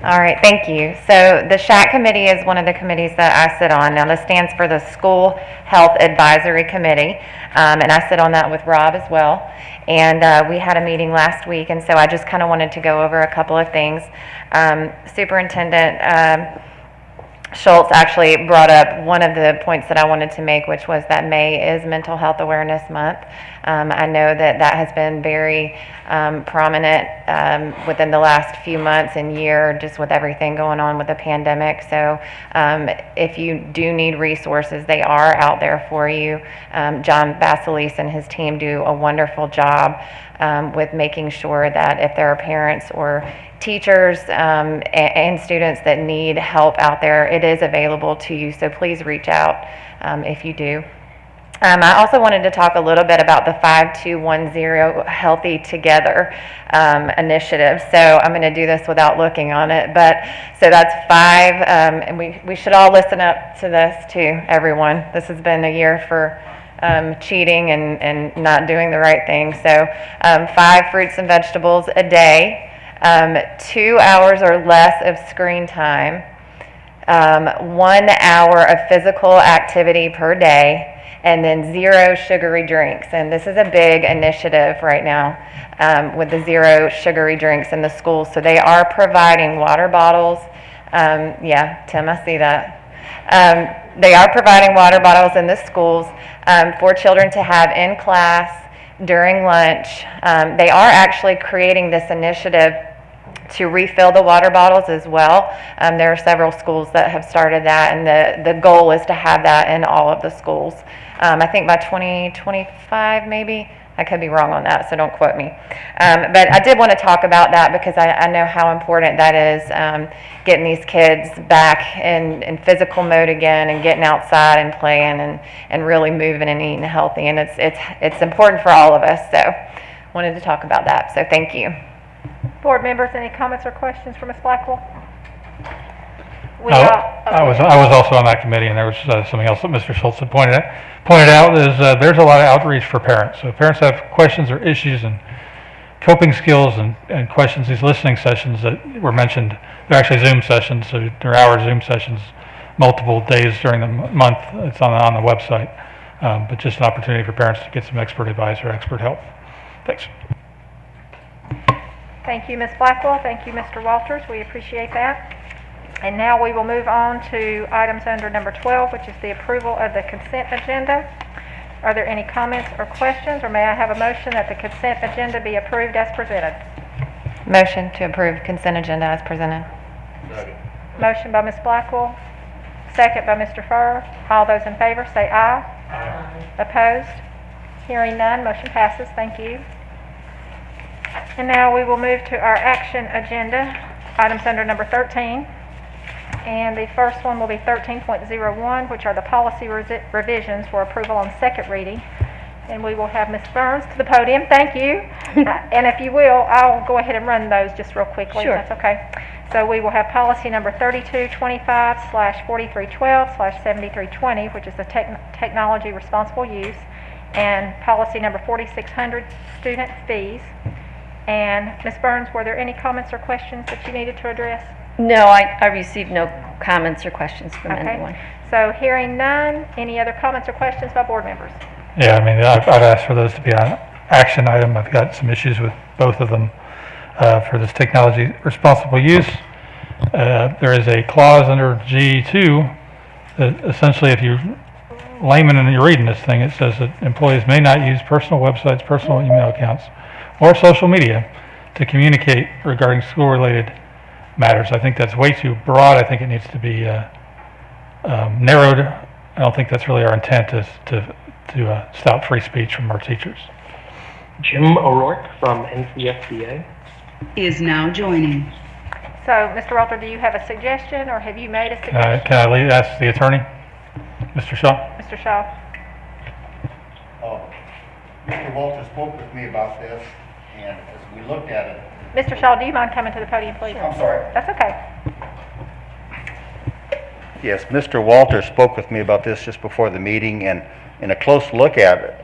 All right, thank you. So the SHAC committee is one of the committees that I sit on. Now this stands for the School Health Advisory Committee, and I sit on that with Rob as well. And we had a meeting last week, and so I just kind of wanted to go over a couple of things. Superintendent Schultz actually brought up one of the points that I wanted to make, which was that May is Mental Health Awareness Month. I know that has been very prominent within the last few months and year, just with everything going on with the pandemic. So if you do need resources, they are out there for you. John Basilis and his team do a wonderful job with making sure that if there are parents or teachers and students that need help out there, it is available to you. So please reach out if you do. I also wanted to talk a little bit about the 5210 Healthy Together initiative. So I'm going to do this without looking on it. But so that's 5, and we should all listen up to this too, everyone. This has been a year for cheating and not doing the right thing. So 5 fruits and vegetables a day. 2 hours or less of screen time, 1 hour of physical activity per day, and then 0 sugary drinks. And this is a big initiative right now with the 0 sugary drinks in the schools. So they are providing water bottles. Yeah, Tim, I see that. They are providing water bottles in the schools for children to have in class during lunch. They are actually creating this initiative to refill the water bottles as well. There are several schools that have started that, and the goal is to have that in all of the schools. I think by 2025 maybe. I could be wrong on that, so don't quote me. But I did want to talk about that because I know how important that is, getting these kids back in physical mode again and getting outside and playing and really moving and eating healthy. And it's important for all of us, so wanted to talk about that. So thank you. Board members, any comments or questions for Ms. Blackwell? I was also on that committee, and there was something else that Mr. Schultz had pointed out is there's a lot of outreach for parents. So if parents have questions or issues and coping skills and questions, these listening sessions that were mentioned, they're actually Zoom sessions, so they're hour Zoom sessions, multiple days during the month. It's on the website, but just an opportunity for parents to get some expert advice or expert help. Thanks. Thank you, Ms. Blackwell. Thank you, Mr. Walters. We appreciate that. And now we will move on to items under number 12, which is the approval of the consent agenda. Are there any comments or questions, or may I have a motion that the consent agenda be approved as presented? Motion to approve consent agenda as presented. Second. Motion by Ms. Blackwell, second by Mr. Farr. All those in favor say aye. Aye. Opposed? Hearing none, motion passes. Thank you. And now we will move to our action agenda, items under number 13. And the first one will be 13.01, which are the policy revisions for approval on second reading. And we will have Ms. Burns to the podium. Thank you. And if you will, I'll go ahead and run those just real quickly. Sure. If that's okay. So we will have policy number 3225/4312/7320, which is the technology responsible use, and policy number 4600, student fees. And Ms. Burns, were there any comments or questions that you needed to address? No, I received no comments or questions from anyone. So hearing none, any other comments or questions by board members? Yeah, I mean, I've asked for those to be on action item. I've got some issues with both of them for this technology responsible use. There is a clause under G2 that essentially, if you layman and you're reading this thing, it says that employees may not use personal websites, personal email accounts, or social media to communicate regarding school-related matters. I think that's way too broad. I think it needs to be narrowed. I don't think that's really our intent, is to stop free speech from our teachers. Jim O'Rourke from NCFDA is now joining. So, Mr. Walter, do you have a suggestion, or have you made a suggestion? Can I ask the attorney, Mr. Shaw? Mr. Shaw. Mr. Walter spoke with me about this, and as we looked at it... Mr. Shaw, do you mind coming to the podium, please? I'm sorry. That's okay. Yes, Mr. Walter spoke with me about this just before the meeting, and in a close look at it,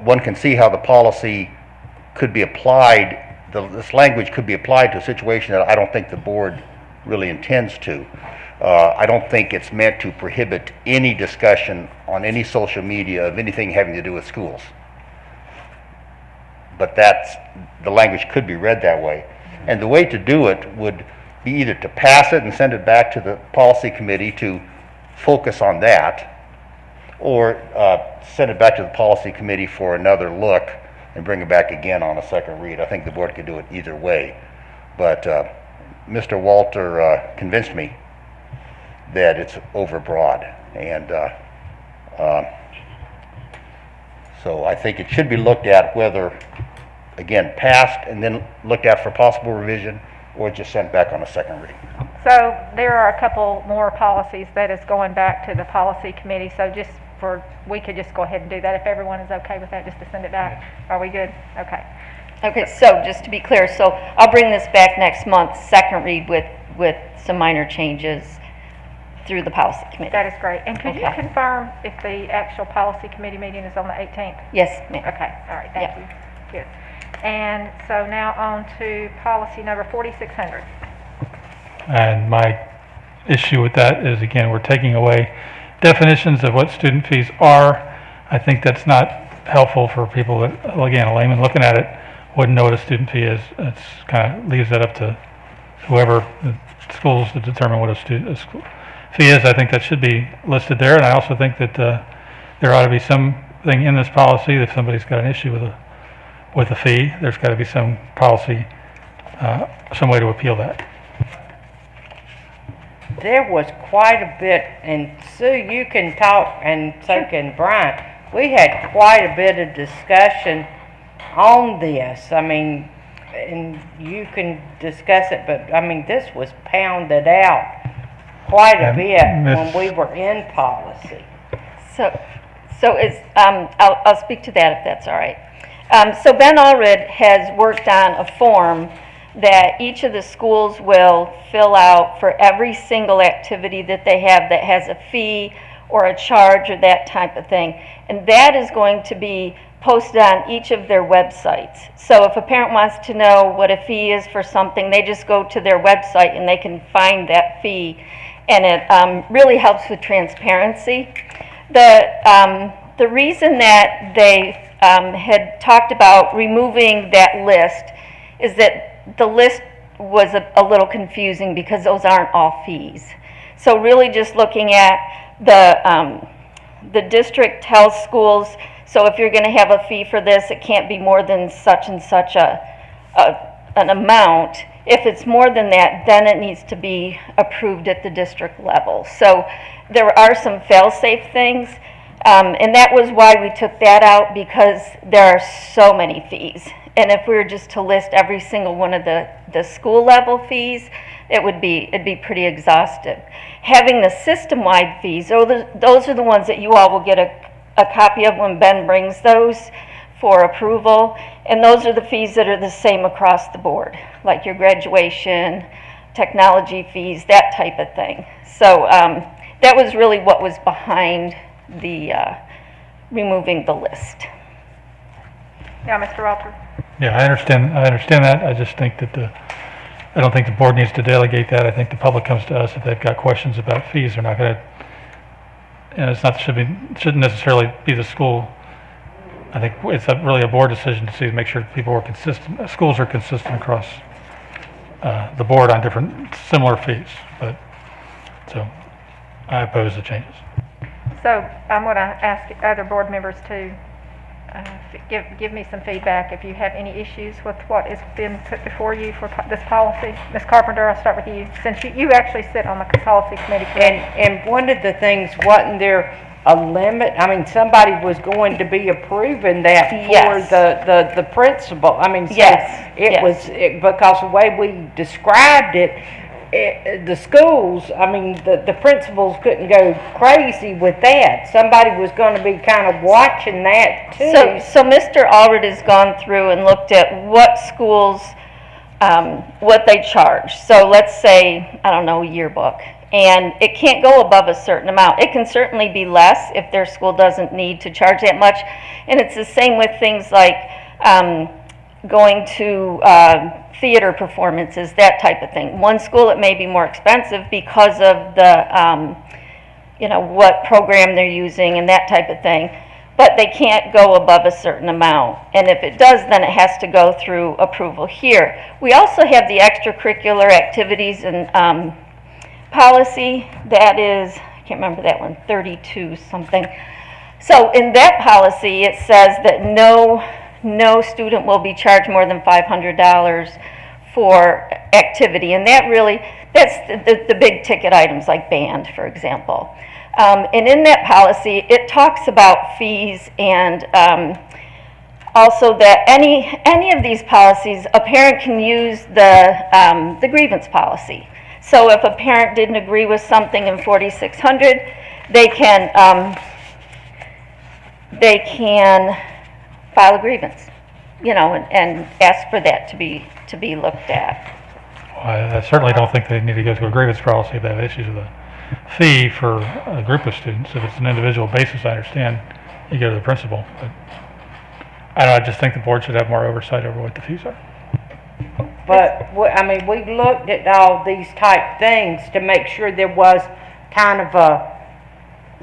one can see how the policy could be applied, this language could be applied to a situation that I don't think the board really intends to. I don't think it's meant to prohibit any discussion on any social media of anything having to do with schools. But the language could be read that way. And the way to do it would be either to pass it and send it back to the policy committee to focus on that, or send it back to the policy committee for another look and bring it back again on a second read. I think the board could do it either way. But Mr. Walter convinced me that it's overbroad. And so I think it should be looked at whether, again, passed and then looked at for possible revision, or just sent back on a second reading. So there are a couple more policies that is going back to the policy committee. So we could just go ahead and do that if everyone is okay with that, just to send it back. Are we good? Okay. Okay, so just to be clear, so I'll bring this back next month, second read with some minor changes through the policy committee. That is great. And could you confirm if the actual policy committee meeting is on the 18th? Yes, ma'am. Okay, all right, thank you. Good. And so now on to policy number 4600. And my issue with that is, again, we're taking away definitions of what student fees are. I think that's not helpful for people that, again, a layman looking at it wouldn't know what a student fee is. It's kind of leaves that up to whoever the schools to determine what a school fee is. I think that should be listed there, and I also think that there ought to be something in this policy that if somebody's got an issue with a fee, there's got to be some policy, some way to appeal that. There was quite a bit, and Sue, you can talk, and so can Brian. We had quite a bit of discussion on this. I mean, and you can discuss it, but I mean, this was pounded out quite a bit when we were in policy. So it's, I'll speak to that if that's all right. So Ben Allred has worked on a form that each of the schools will fill out for every single activity that they have that has a fee or a charge or that type of thing. And that is going to be posted on each of their websites. So if a parent wants to know what a fee is for something, they just go to their website and they can find that fee. And it really helps with transparency. The reason that they had talked about removing that list is that the list was a little confusing because those aren't all fees. So really just looking at the district tells schools, so if you're going to have a fee for this, it can't be more than such and such an amount. If it's more than that, then it needs to be approved at the district level. So there are some fail-safe things, and that was why we took that out, because there are so many fees. And if we were just to list every single one of the school level fees, it'd be pretty exhaustive. Having the system-wide fees, those are the ones that you all will get a copy of when Ben brings those for approval. And those are the fees that are the same across the board, like your graduation, technology fees, that type of thing. So that was really what was behind the removing the list. Yeah, Mr. Walter. Yeah, I understand that. I just think that I don't think the board needs to delegate that. I think the public comes to us if they've got questions about fees. They're not going to, and it's not shouldn't necessarily be the school. I think it's really a board decision to make sure people are consistent. Schools are consistent across the board on different similar fees. But so I oppose the changes. So I'm going to ask other board members to give me some feedback if you have any issues with what has been put before you for this policy. Ms. Carpenter, I'll start with you, since you actually sit on the policy committee. And one of the things, wasn't there a limit? I mean, somebody was going to be approving that for the principal. I mean, so it was because the way we described it, the schools, I mean, the principals couldn't go crazy with that. Somebody was going to be kind of watching that too. So Mr. Allred has gone through and looked at what schools, what they charge. So let's say, I don't know, yearbook. And it can't go above a certain amount. It can certainly be less if their school doesn't need to charge that much. And it's the same with things like going to theater performances, that type of thing. One school, it may be more expensive because of the, what program they're using and that type of thing. But they can't go above a certain amount. And if it does, then it has to go through approval here. We also have the extracurricular activities and policy. That is, I can't remember that one, 32 something. So in that policy, it says that no student will be charged more than $500 for activity, and that's the big ticket items like band, for example. And in that policy, it talks about fees, and also that any of these policies, a parent can use the grievance policy. So if a parent didn't agree with something in 4600, they can file a grievance, and ask for that to be looked at. Well, I certainly don't think they need to go to a grievance policy if they have issues with a fee for a group of students. If it's an individual basis, I understand you go to the principal. But I don't know, I just think the board should have more oversight over what the fees are. But, I mean, we looked at all these type things to make sure there was kind of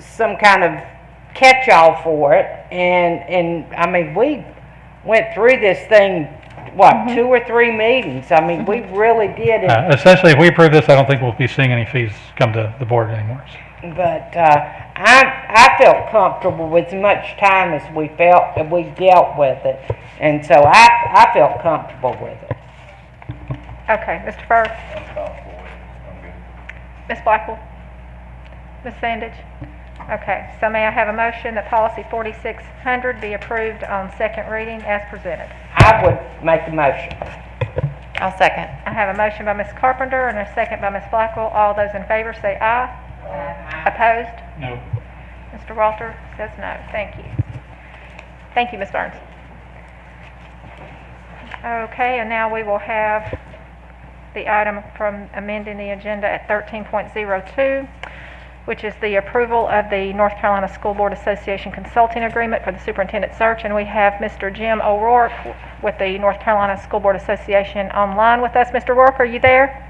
some kind of catch-all for it. And, I mean, we went through this thing, what, 2 or 3 meetings? I mean, we really did it. Essentially, if we approve this, I don't think we'll be seeing any fees come to the board anymore. But, I felt comfortable with as much time as we felt that we dealt with it. And so I felt comfortable with it. Okay, Mr. Furr? Ms. Blackwell? Ms. Sandage? Okay, so may I have a motion that policy 4600 be approved on second reading as presented? I would make a motion. I'll second. I have a motion by Ms. Carpenter and a second by Ms. Blackwell. All those in favor say aye. Aye. Opposed? No. Mr. Walter says no. Thank you. Thank you, Ms. Burns. Okay, and now we will have the item from amending the agenda at 13.02, which is the approval of the North Carolina School Board Association consulting agreement for the superintendent search. And we have Mr. Jim O'Rourke with the North Carolina School Board Association online with us. Mr. O'Rourke, are you there?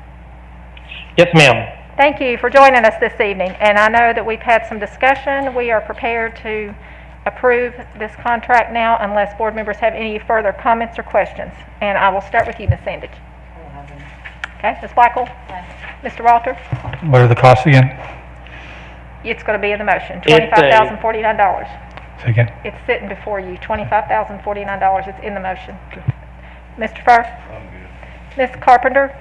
Yes, ma'am. Thank you for joining us this evening. And I know that we've had some discussion. We are prepared to approve this contract now unless board members have any further comments or questions. And I will start with you, Ms. Sandage. Okay, Ms. Blackwell? Mr. Walter? What are the costs again? It's going to be in the motion, It's $25,049. Say again? It's sitting before you, $25,049. It's in the motion. Mr. Furr? I'm good. Ms. Carpenter?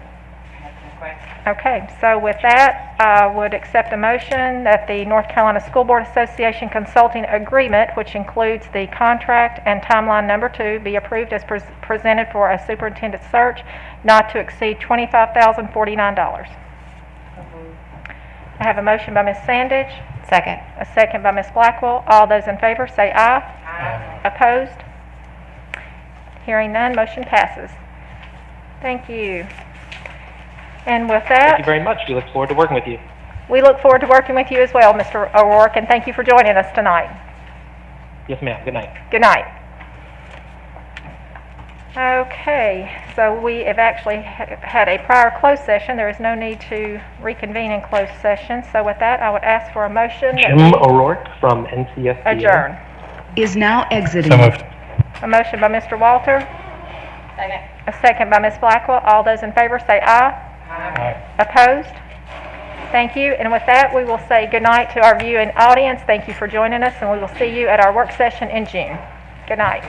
Okay, so with that, I would accept a motion that the North Carolina School Board Association consulting agreement, which includes the contract and timeline number 2, be approved as presented for a superintendent search not to exceed $25,049. I have a motion by Ms. Sandage. Second. A second by Ms. Blackwell. All those in favor say aye. Aye. Opposed? Hearing none, motion passes. Thank you. And with that, Thank you very much. We look forward to working with you. we look forward to working with you as well, Mr. O'Rourke, and thank you for joining us tonight. Yes, ma'am. Good night. Good night. Okay, so we have actually had a prior closed session. There is no need to reconvene in closed session. So with that, I would ask for a motion that Jim we O'Rourke from NCSBA. adjourn. Is now exiting. So moved. A motion by Mr. Walter. Second. A second by Ms. Blackwell. All those in favor say aye. Aye. Opposed? Thank you. And with that, we will say good night to our viewing audience. Thank you for joining us, and we will see you at our work session in June. Good night.